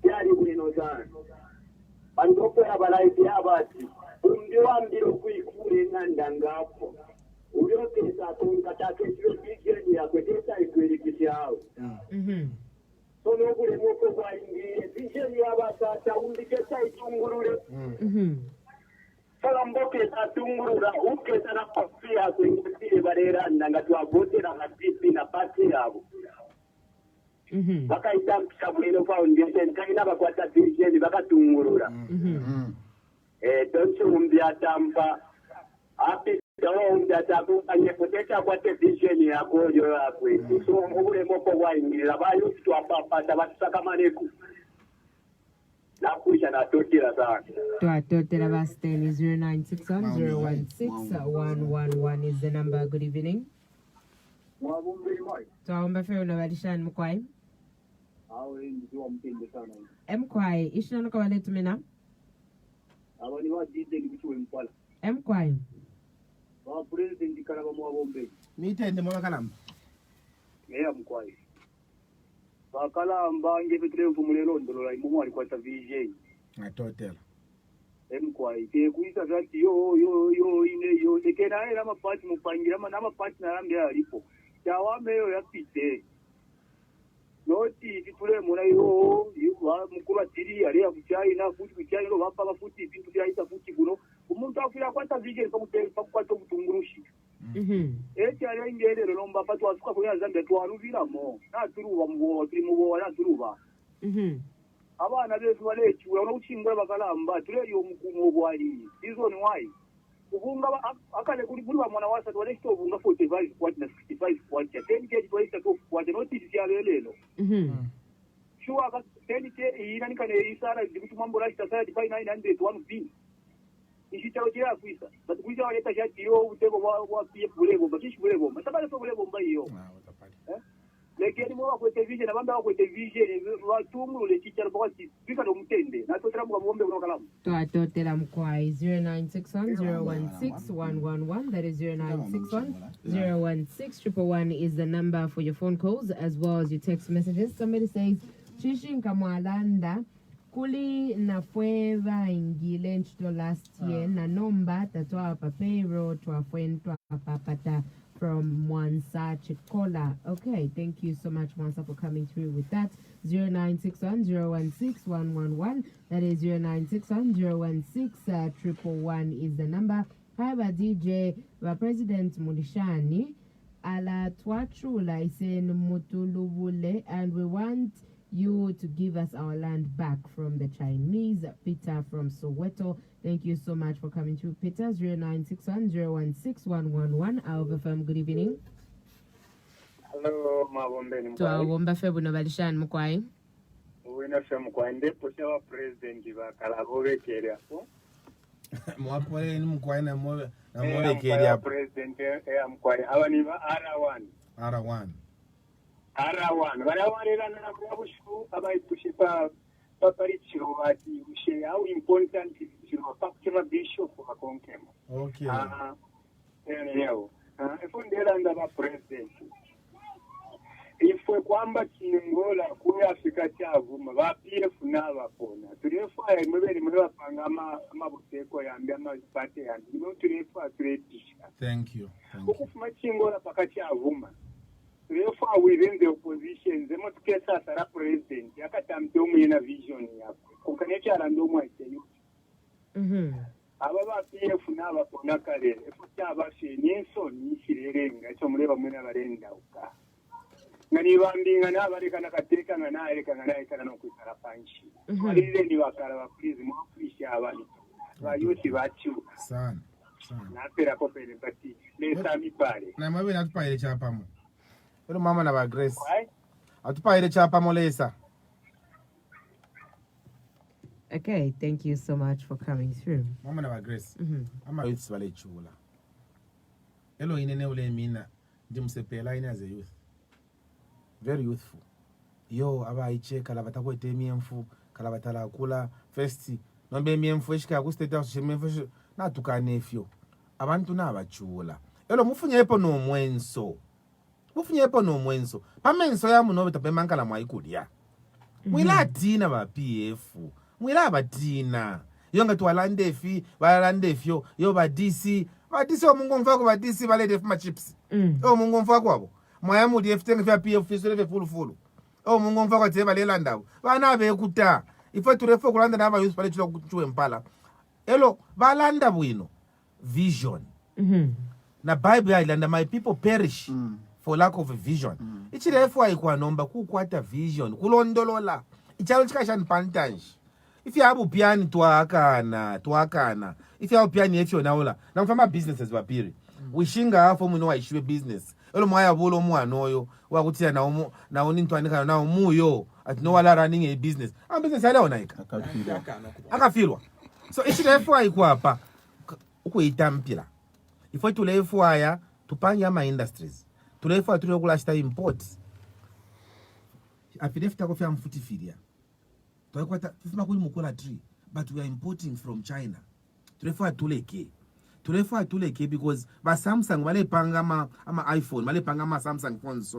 Yari winner that. And Dr. Abalaiti Abati. Undiwambiro kuikure ndangapo uyotesa kunkatake kyo kijeni ya kwetesa ikwirikiti hao sono kule moko kwa ingie kijeni abasata undikesa itungurure sala mboke tatungurura ukesa na kofia kwingitire barera ndangatu agotera hatipi na pati yabo bakaitampisha bwino foundation kaina bakwata kijeni bakatungurura don't you tampa happy don't atakumbanye kuteta kwa vision yako yo yako so ule moko waingira bayo tu apapata batusaka maneku na kuisha na totira sana totira basteni 0961 016 111 is the number. Good evening. Mwabumbi mai Twaomba feo na walishan Mkwai. awe ndio mpinde sana Mkwai ishina kwa wale tumina. Abani wa dide libichwe mpala. Mkwai. Wa president Kalaba Mwabombe. Mitende mwa kalamba. Mkwai. Bakalamba ngebetre mfumulelo ndolo imumu alikuwa ta VJ. Atotela. Mkwai ke kuisa zati yo ine yo ekena era mapati mupangira na mapati na rambia alipo. Chawame yo yapite. Noti titule mona yo mukuru atiri ari akuchai na futi kuchai no bapa futi bintu bya ita futi kuno umuntu afira kwata vige pakwato mutungurushi ari ingere lomba patu asuka ko yazambia twaruvira mo na turuba mubo turi mubo na turuba abana besu balechi ura uchimbwa bakalamba tule yo mukumo bwali izo ni why ubunga akale kuri mwana wasa wale sto ubunga 45 kwatt na 65 kwatt 10 kg twaita to kwatt noti ya lelo shuwa ka 10 kg ina nikane isara dibitu mambo rasta sasa 5900 1p ishitao jira kuisa but kuisa wale ta jati yo utego wa pf bulego bakish bulego matabale to bulego mbayo lekeni mwa kwa television na bamba kwa television watumu le chichara bwati bika do mutende na to trambuka muombe kuno kalamu to tela Mkwai 0961 016 111. That is 0961 016 111 is the number for your phone calls as well as your text messages. Somebody says Chishinka Mwalanda kuli na fueva ingile nchito last year na nomba tatoa papero twa fuentwa papata from Mwansa Chikola. Okay, thank you so much, Mwansa, for coming through with that. 0961 016 111. That is 0961 016 111 is the number. Hi, DJ, President Mulishani. Ala twachula isen mutulubule, and we want you to give us our land back from the Chinese. Peter from Soweto. Thank you so much for coming through, Peter. 0961 016 111. Our firm, good evening. Hello, Mabombe. To our Womba Febu Novalishan Mukwai. Wina Femkwai, Deputy President Kalabove Keria. Mwapole ni Mkwai na mwe Keria. President Mkwai. Awaniva R1. Wala wanera na kuabushu abai kushipa papari chirowati ushe how important chirowapakutema bishop vakonkemo. Okay. Leo efundela ndaba president ifwe kwamba chingola kuya Afrika chavuma va PF navapona turefaya imweveri mune vapanga amabuteko yambi amazipate yambi imo turefa turepisha. Thank you. Ukufuma chingola pakachavuma turefa within the opposition zemo tukesa sara president yakatamte umuyena vision yakwe kukanechara ndomwe aiteyo aba ba PF navapona kale efuta abashenyenso nishirerenga cyo mureba mwena barenda uka ngani bambinga nabarekana kateka nganayerekana nayekana no kwisara panchi alire ni wakala ba please mo kwisha abali ba yusi bachu sana na pera kopele bati lesa mi pale na mabe natupaile chapamo ero mama na ba Grace atupaile chapamo lesa. Okay, thank you so much for coming through. Mama na ba Grace ama youths vale chula elo inene ule mina ndimsepela ine as a youth, very youthful. Yo abayicheka labatakwete emyemfu kala batala kula first nombe emyemfu eshika ku state house emyemfu natukane efyo abantu nabachula elo mufunyepo nomwenso pamenso yamu nobe tapemankala mwaikulia mwilatina ba PF mwila batina yonga twalandefi balandefyo yo ba DC omungu mfako ba DC balede fuma chips omungu mfako abo mwayamu di FTN fya PF fisole fulu omungu mfako teba lelandabo bana bekuta ifo turefo kulanda na ba youth bale chilo kuchwe mpala elo balanda bwino vision na Bible ilanda my people perish for lack of a vision ichirefo ayikwanomba kukwata vision kulondolola ichalo chikashani pantanji if you have piani twakana if you have piani efyo naola na mfama businesses bapiri wishinga afo muno waishiwe business elo mwaya bolo mwanoyo wakutira na onintwanika na umuyo at no wala running a business business yale onaika akafirwa so ichirefo ayikwapa ukuitampila ifo tulefo aya tupange ama industries tulefo atule kulashita imports afidefta kofya mfutifiria twakwata fifuma kuli mukola tree but we are importing from China tulefo tuleke because ba Samsung wale panga ama iPhone wale panga ama Samsung phones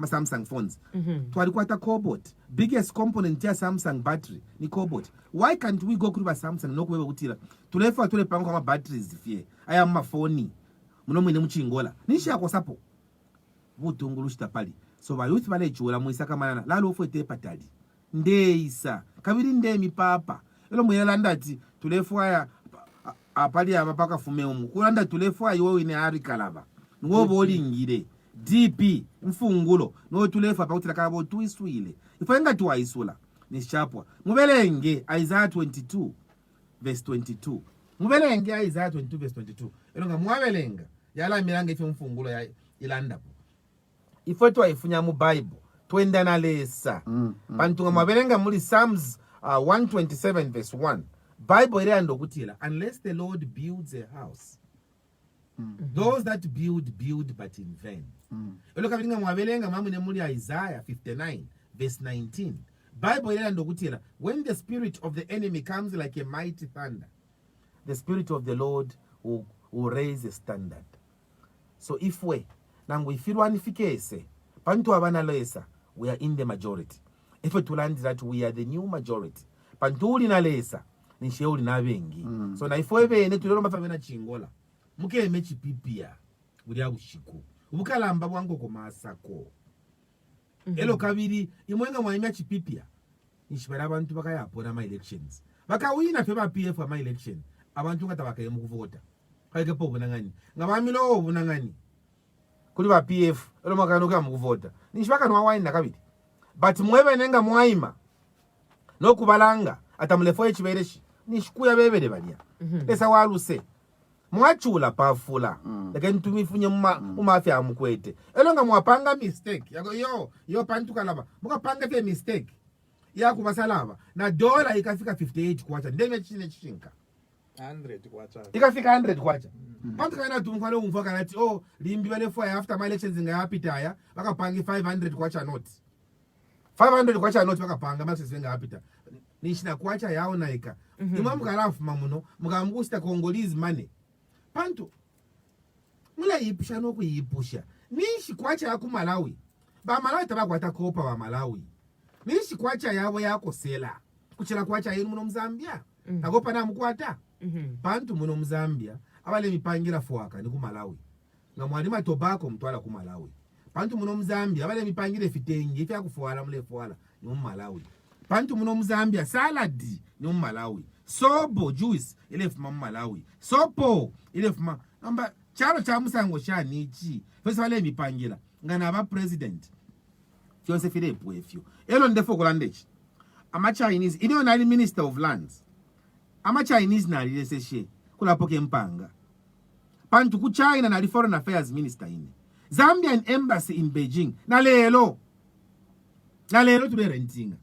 Samsung phones twalikwata cobalt biggest component ya Samsung battery ni cobalt. Why can't we go kuri ba Samsung nokuweba kutira tulefo panga ama batteries fie aya ama phone muno mwene muchingola nisha kwa sapo butungulushita pali so ba youth bale chula muisaka manana lalo ofete patali ndeisa kabiri ndemi papa elo muyelanda ati tulefwaya apali abapaka fume umu kulanda tulefwaya iwe ine arikalaba nuwo bolingire DP mfungulo no tulefa pa utila kabo tuiswile ifenga tuwaisula nishapwa mubelenge Isaiah 22 verse 22 mubelenge Isaiah 22 verse 22 elo nga mwabelenga yala miranga ife mfungulo ya ilanda ifotwa ifunya mu Bible twenda na lesa pantunga mabelenga muri Psalms 127 verse 1 Bible ile ando kutila unless the Lord builds a house those that build but in vain elo kabilinga mwabelenga mamune muri Isaiah 59 verse 19 Bible ile ando kutila when the spirit of the enemy comes like a mighty thunder the spirit of the Lord will raise a standard. So if we nangu ifirwanifikese pantu abana lesa we are in the majority. If we land that we are the new majority. Pantuli na lesa ni sheuli na bengi. So na ifwebe ene tulero mafamena chingola. Muke mechi pipia uri abushiku. Ubukala mbabu wango komasako. Elo kabiri imwenga mwaimia chipipia. Nishibara abantu baka yapona ama elections. Baka wina feba PF ama election. Abantu ngata baka yemu kuvota. Kaike po bunangani. Ngabamilo bunangani. Kuli ba PF elo makanuka mukuvota nishibaka nwawaina kabiti but mwebe nenga mwaima nokubalanga atamulefo echibereshi nishikuya bebere balia lesa waluse mwachula pafula lakini tumifunye umafya amukwete elo nga mwapanga mistake yako yo pantuka laba mukapanga fe mistake ya kubasalaba na dola ikafika 58 kwacha ndeme chine chinka 100 kwacha ikafika 100 kwacha pantu kana tumfalo umfaka nati limbi bale for after my elections ngayapitaya bakapanga 500 kwacha not 500 kwacha not vakapanga masisvenga apita nishina kwacha yao naika imwe mukalafu mamuno mukamgusta Congolese money pantu mula yipusha nokuyipusha nishi kwacha yako Malawi ba Malawi tabakwata kopa ba Malawi nishi kwacha yabo yakosela kuchira kwacha yenu muno Mzambia nakopa na mukwata pantu muno Mzambia abale mipangira fuaka ni ku Malawi na mwalima tobacco mtwala ku Malawi pantu muno Mzambia abale mipangire fitenge fya kufuala mule fuala ni mu Malawi pantu muno Mzambia salad ni mu Malawi sobo juice ile fuma mu Malawi sopo ile fuma namba charo cha musango sha nichi fese bale mipangira ngana aba president fyonse file pwefyo elo ndefo kulandechi ama Chinese ino nali minister of lands ama Chinese nali leseshe kulapoke mpanga pantu ku China nali foreign affairs minister ine Zambian embassy in Beijing na lelo tule rentinga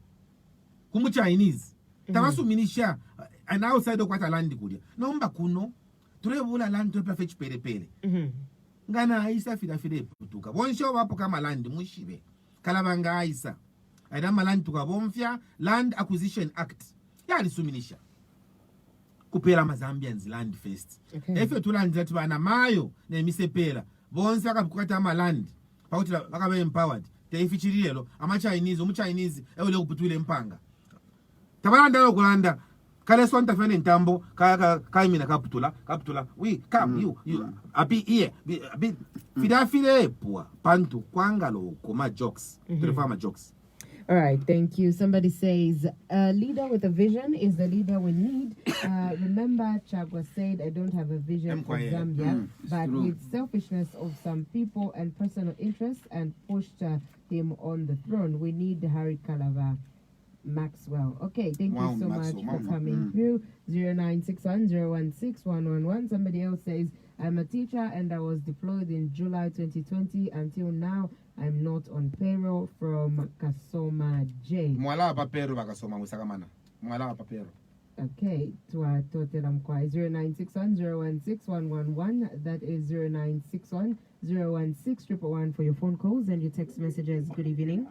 kumu Chinese tabasu minisha an outside kwata land kulia nomba kuno tulebula land to fetch pele ngana aisa fida putuka bonsho wapo kama land mushibe kalabanga aisa aidama land tukabomfya Land Acquisition Act yali suminisha kupera mazambians land first efyo tulandira tibana mayo nemisepela bonse akapukata amaland pauti bakabe empowered teifichiriyelo ama Chinese mu Chinese ewele kuputwile mpanga tabalanda lokulanda kale swanta fene ntambo ka imina kaputula we come you abi here abi fidafile pwa pantu kwangalo koma jokes tulifama jokes. All right, thank you. Somebody says, a leader with a vision is the leader we need. Remember, Chagwa said, I don't have a vision for Zambia, but with selfishness of some people and personal interest and pushed him on the throne. We need Harry Kalava Maxwell. Okay, thank you so much for coming through. 0961016111. Somebody else says, I'm a teacher and I was deployed in July 2020. Until now, I'm not on payroll from Kasoma J. Mwala papero bakasoma musakamana. Mwala papero. Okay, to our total amkwai 0961016111. That is 0961016111 for your phone calls and your text messages. Good evening.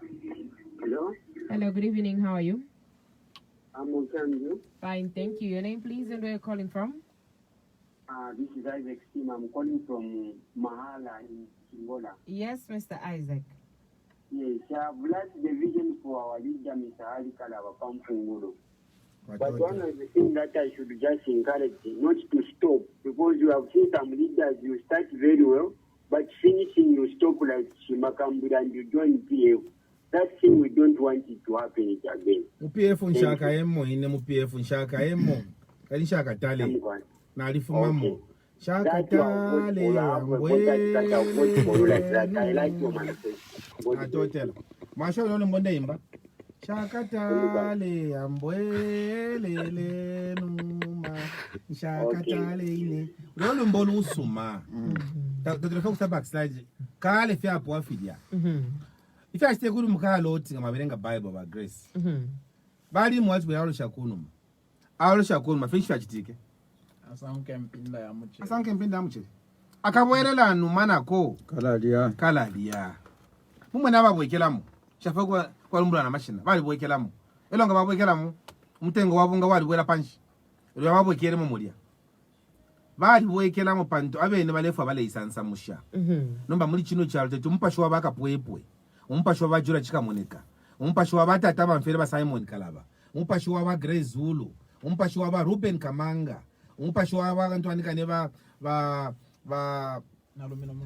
Hello. Hello, good evening. How are you? I'm okay, and you? Fine, thank you. Your name, please, and where you're calling from? This is Isaac Steam. I'm calling from Mahala in Angola. Yes, Mr. Isaac. Yes, I've liked the vision for our leader, Mr. Ali Kalava Pampungulu. But one of the things that I should just encourage not to stop, because you have seen some leaders, you start very well, but finishing you stop like Shimakambura and you join PF. That thing we don't want it to happen it again. PF nshaka emo ine mu PF nshaka emo kali nshaka tale na alifumamo shaka tale atotela masho lolo mbonde imba shaka tale ambwelele numa shaka tale ine lolo mbolo usuma tatrefa kusa backslide kale fya po afidia if I stay good mukalo oti ngamaberenga Bible ba grace bali mwati bwe alo shakunuma fish fachitike asanke mpinda ya muche akabwerela numana ko kalalia mumwe naba bwekelamu shafa kwa lumbula na mashina bali bwekelamu elonga babwekelamu umutengo wabunga wali bwela panshi elo babwekelemo mulia bali bwekelamu panto abene balefu abale isansa musha nomba muri kino cyaro cyo mpasho wabaka pwepwe umpasho wabajura chikamoneka umpasho wabatata bamfere ba Simon Kalaba umpasho waba Grace Zulu umpasho waba Ruben Kamanga umpasho waba Antoine Kaneba ba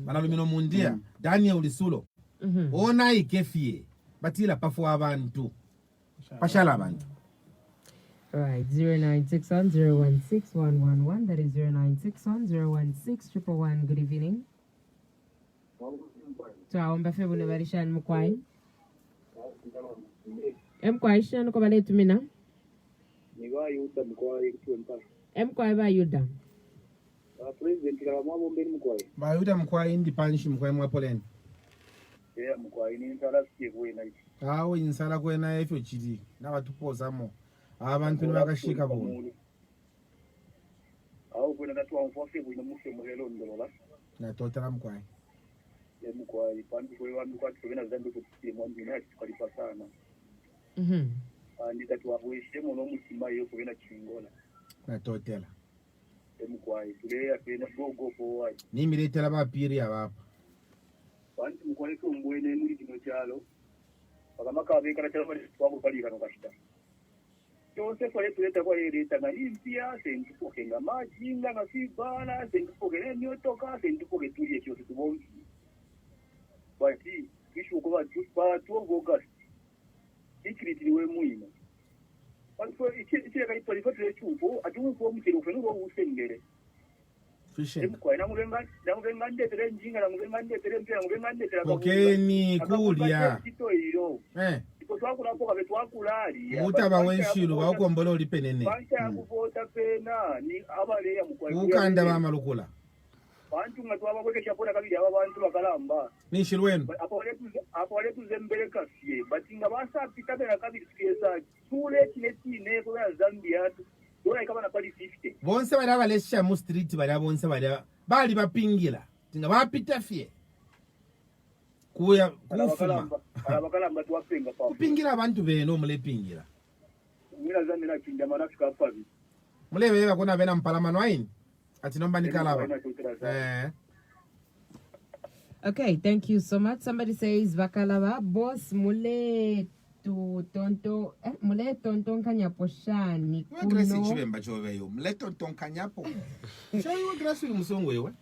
nalumino mundia Daniel Lisulo ona ikefie batila pafu abantu pashala abantu. Right, 0961016111. That is 0961016111. Good evening. Twaomba febu ne barishan mkwai. Mkwai shan ko bale tumina. Niwa yuda mkwai kutumpa. Mkwai ba yuda. President la mwabo mbeni mkwai. Ba yuda mkwai ndi panshi mkwai mwa poleni. Yeah, mkwai ni nsala siye kwena. Awo insala kwena efyo chidi na batupoza mo. Abantu bakashika bo. Awo kwena katwa mfofe kwena mufe mwelo ndolola. Na totala mkwai. Mkwai pandu kwa wandu kwa tuwena zambi kutusie mwambi na tukalipa sana. ndikatwabweshe muno mutima iyo kubena chingola batotela emukwayi tuleya pena gogo forward nimiretela bapiri abapa bantu mukwaleke ombwene muri kino kyalo pakamakabekala kyalo bali twakukalika nokashita kyonse kwale tuleta kwaleta nga limpya sentupoke nga majinga nga sibala sentupoke nemyotoka sentupoke tulye kyose tubombi bati kishuko batu August ikiritiriwe mwino bantu ikireka ipalifatu ekyupo atumufo omukiro feno usengere emukwayi namubenga ndetere njinga namubenga ndetere mpya namubenga ndetere pokeni kulya twakulapo kabe twakulali utaba wenshiro baukombola olipenene banja kuvota pena ni abaleya mukwayi ukanda bamalukula bantu nga twababwekesha pona kabiri aba bantu bakalamba nishirwenu apo waletuze mbele kafye bati nga basapita bena kabiri sikeza tule kinetine kwa Zambia dora ikaba na pali 50 bonse bali abalesha mu street bonse bali bapingila tinga bapita fye kuya kufuma abakalamba twapenga pa kupingira abantu beno mulepingira mwina zamina kinda manafika pavi mulebe bakona bena mpalamano aini ati nomba nikalaba Okay, thank you so much. Somebody says Bakalava boss mule tu tonto mule tonton kanyaposhani kuno grasi chibemba choveyo mule tonton kanyapo shayo grasi musongo yewe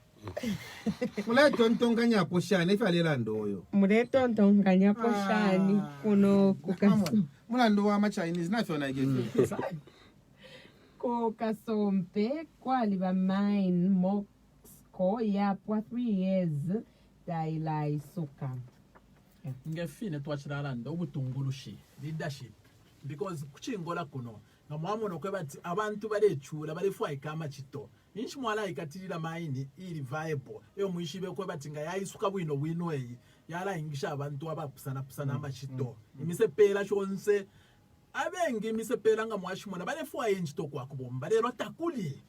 mule tonton kanyaposhani ifalela ndoyo mule tonton kanyaposhani kuno kukasu mulando wa Chinese nafyona igezi Kokasompe kwali ba mine Moscow ya kwa 3 years daila isuka ngefine twachiraranda ubutungulushi leadership because kuchingola kuno ngamwamono kwebati abantu balechula balefwa ikama chito ninchi mwala ikatirira maini ili viable eyo muishibe kwebati nga yaisuka bwino eyi yala ingisha abantu abapusana amachito imisepela chonse abengi imisepela nga mwashimona balefwa yenchito kwakubomba lero takuli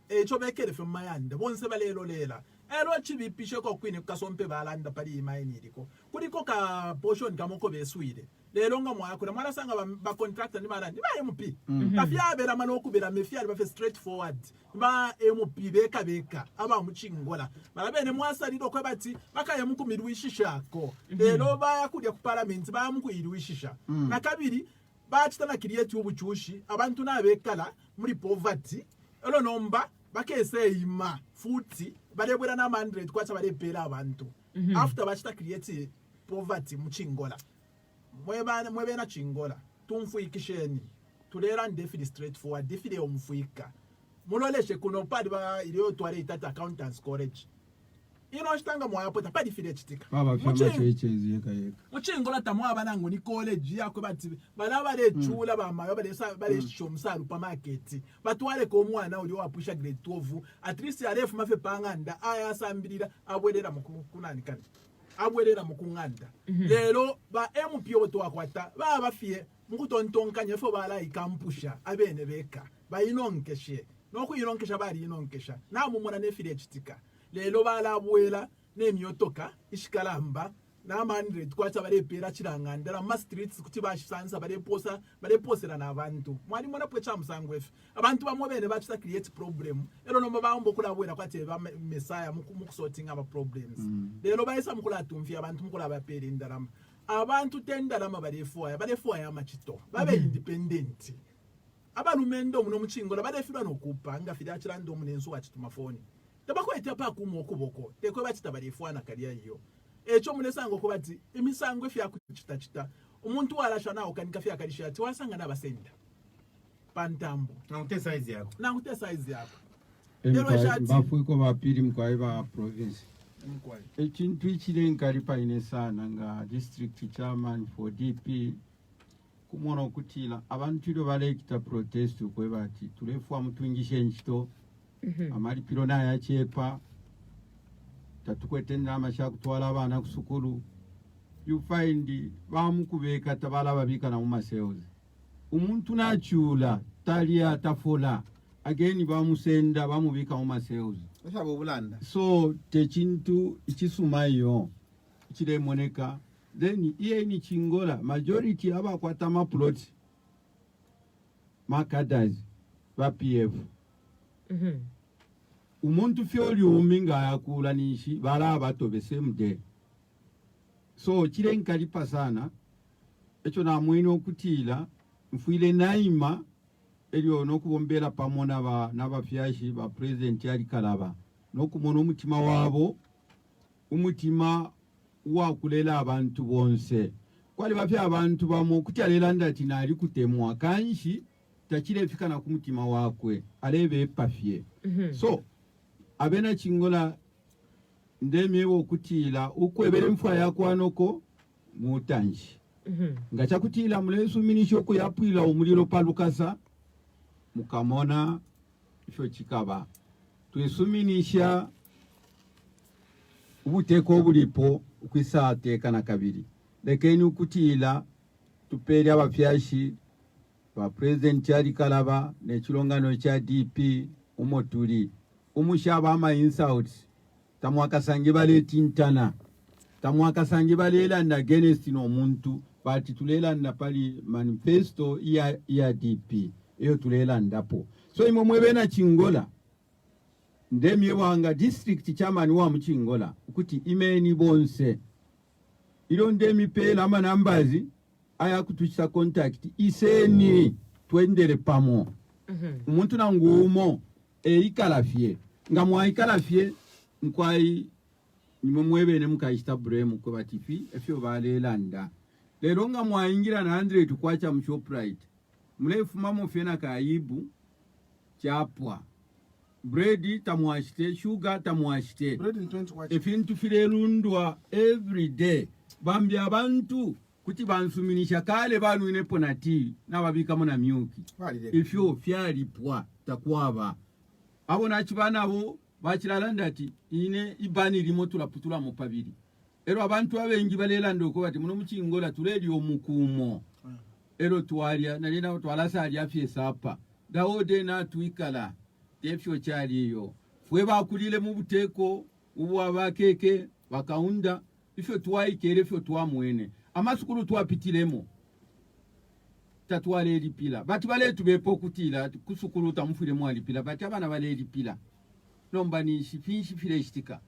echo bekele fe mayande bonse balelo lela ero chibipishe ko kwini kasompe balanda pali imaini iliko kuliko ka portion kamoko beswile lelo nga mwakula mwana sanga ba contractor ni balandi ba MP kafyabera mano okubera mefyali ba straight forward ba MP beka aba muchingola balabene mwasalido kwebati bakaye mukumirwishisha ko lelo ba yakudya ku parliament ba mukuyirwishisha na kabiri ba chitana create ubuchushi abantu nabekala muri poverty elo nomba bakese ima futhi balebwera na 100 kwacha balepela abantu after bachita create poverty muchingola mwebe na chingola tumfuikisheni tulera ndefili straight forward defile omfuika muloleshe kuno padi ba iliyo twale itata accountants college ino shitanga mwayapota padi file chitika baba fyama chechezi yeka muchingola tamwa abanango ni college yakwe bati balaba lechula bamayo bale shomsalu pa market batwale ko mwana uli wapusha grade 12 at least aref mafe panganda aya sambirira abwelera mukunani kani abwelera mukunganda lero ba MP oto akwata baba fie mukutontonkanye fo bala ikampusha abene beka bayinonkeshe nokuyironkesha bali inonkesha namumona nefile chitika lelo balabwela nemyotoka ishikalamba na 100 kwacha balepera chirangandera ma streets kuti bashisansa baleposera nabantu mwali mona pwecha musango efe abantu bamwe bene bachita create problem ero nomba baombo kulabwera kwate ba messiah mukusorting aba problems lelo bayisa mukulatumfi abantu mukulaba pere ndarama abantu tendarama balefwa ya machito babe independent abalumendo muno muchingola balefirwa nokupa ngafira chirando munenso wachituma phone tabakwete pa kumokuboko tekwe bachita balefwana kaliya iyo echo munesango ko bati imisango efya kuchita umuntu walasha nawo kanika fya kalisha ati wasanga nabasenda pantambo na ute size yako bafuiko bapiri mkwaye ba province echintu ichilenkali paine sana nga district chairman for DP kumona okutila abantu ilo balekita protest kwe bati tulefwa mutungishe nchito amalipiro naye achepa tatukwetenda amasha kutwala abana kusukulu you find bamukubeka tabala babika na mumaseuzi umuntu nachula talia tafola again bamusenda bamubika mumaseuzi ashabo bulanda so techintu ichisumayo ichilemoneka then iye ni chingola majority abakwata maplot makadazi ba PF umuntu fyoli uminga yakula nishi bala batobese mde so chile nkalipa sana echo na mwini okutila mfuile naima elio nokubombera pamona n'abafyashi ba president yali kalaba nokumona omutima wabo umutima wakulela abantu bonse kwali bafya abantu bamo kutyalela ndati nali kutemwa kanshi takile fika na kumutima wakwe alebe epafye so abena chingola ndemyewo okutila ukwebere mfwa yakwanoko mutanji ngacha kutila mulesu minisho kuyapwila omuliro palukasa mukamona ifyo chikaba twesuminisha ubuteko bulipo ukwisateka na kabiri lekeni ukutila tupeli abafyashi ba president yali kalaba nechilongano cha DP umotuli umushaba ama insult tamwakasange bale tintana tamwakasange balela na against no muntu bati tulela na pali manifesto ya DP eyo tulela ndapo so imwe mwebena chingola ndemye wanga district chairman wa mchingola ukuti imeni bonse ilo ndemi pela ama nambazi aya kutuchisa contact iseni twendele pamo umuntu na ngumo ikalafye nga mwayikalafye nkwai nimwe mwebene mukayita bremu ko batifi efyo balelanda lero nga mwayingira na 100 kwacha mu Shoprite mulefu mamo fena kaibu chapwa bread tamwashite sugar tamwashite bread in 20 kwacha efintu firelundwa every day bambi abantu kuti bansuminisha kale balwine ponati nababika mona myuki ifyo fyalipwa takwaba abo nachibana abo bakirala ndati ine ibani limo tulaputula mu pabiri ero abantu abengi balela ndoko bati muno muchingola tuleli omukumo ero twalya nalina twalasa ali afye sapa daode na tuikala tefyo cyali yo fwe bakulile mu buteko ubu abakeke bakaunda ifyo twaikere fyo twamwene amasukuru twapitilemo tatwale lipila bati bale tubepo kutila kusukuru tamufire mu alipila bati abana bale lipila nomba ni shifinshi fileshtika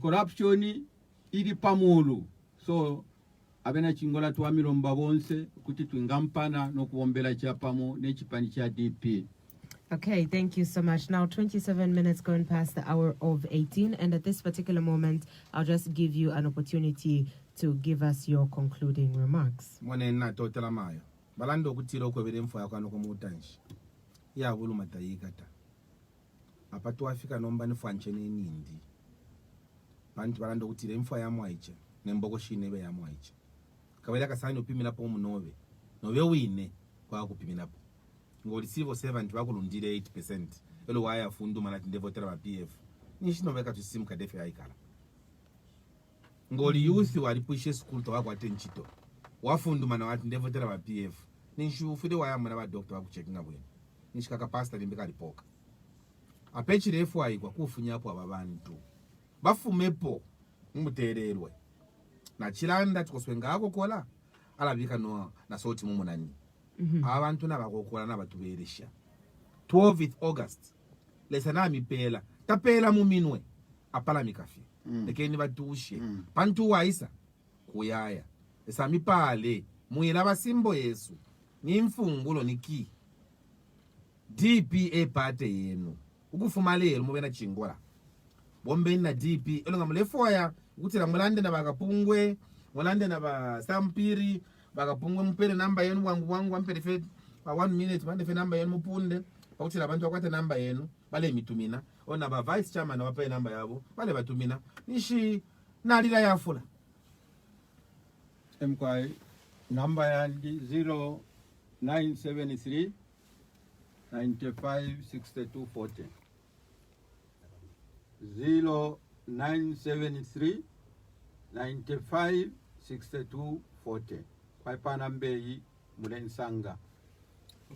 corruption ili pamulu so abena chingola twamilomba bonse kuti twingampana nokuombela chapamo nechipani cha DP. Okay, thank you so much. Now 27 minutes going past the hour of 18, and at this particular moment I'll just give you an opportunity to give us your concluding remarks. Mwana na totela mayo balando kutira okwebere mfo yakano ko mutanji ya buluma tayikata apatu afika nomba ni fanche nindi bantu balando kutira mfo ya mwaiche nemboko shine be ya mwaiche kabela kasani upimira po munobe nobe wine kwa kupimira po ngoli civil servant bakulundire 8% elo waya fundu malati ndevotera ba PF nishino beka tusimu kadefe aikala ngoli youth walipushe school to wakwa tenchito wafundu mana wati ndevotera ba PF nishu fude waya mwana ba doctor wakucheckinga bwene nishikaka pastor limbeka lipoka apechire FY kwa kufunya hapo ababantu bafumepo mutererwe na chilanda tukoswenga ako kola alabika no na soti mumunani abantu nabakokola nabatuberesha 12th August lesana mipela tapela muminwe apala mikafi lekeni batushe bantu waisa kuyaya esami pale muyela basimbo Yesu ni mfungulo niki DP pate yenu ukufumalelo mubena chingola bombe na DP elonga mulefoya ukutira mulande na bakapungwe mulande na ba Sampiri bakapungwe mpere namba yenu wangu ampere fe pa 1 minute bande fe namba yenu mupunde bakutira abantu bakwate namba yenu bale mitumina ona ba vice chairman wape namba yabo bale batumina nishi nalila yafula mkwai namba yandi 0973 95 6240 0973 95 6240 kwa pana mbeyi mulensanga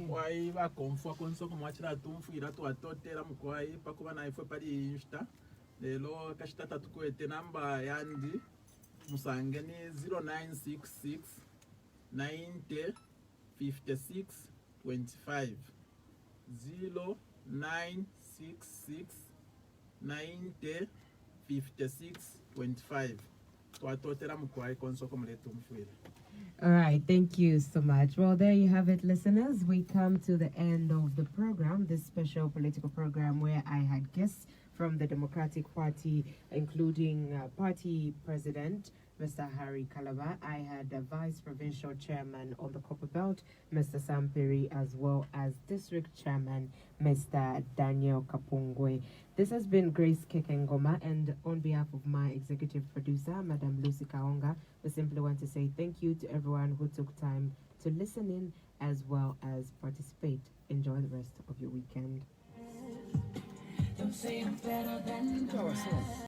kwai bakomfwa konsoko mwachira tumfuira twatotera mkwai pakuba na ifwe pali insta lelo kashitata tukwete namba yandi musange ni 0966 90 56 25 0966 90 56 25 twatotera mukwai konsoko muletu mfwile. All right, thank you so much. Well, there you have it, listeners. We come to the end of the program, this special political program where I had guests from the Democratic Party, including party president, Mr. Harry Kalaba. I had the vice provincial chairman on the Copper Belt, Mr. Sam Perry, as well as district chairman, Mr. Daniel Kapungwe. This has been Grace Kekengoma, and on behalf of my executive producer, Madam Lucy Kaonga, we simply want to say thank you to everyone who took time to listen in as well as participate. Enjoy the rest of your weekend. Don't say I'm better than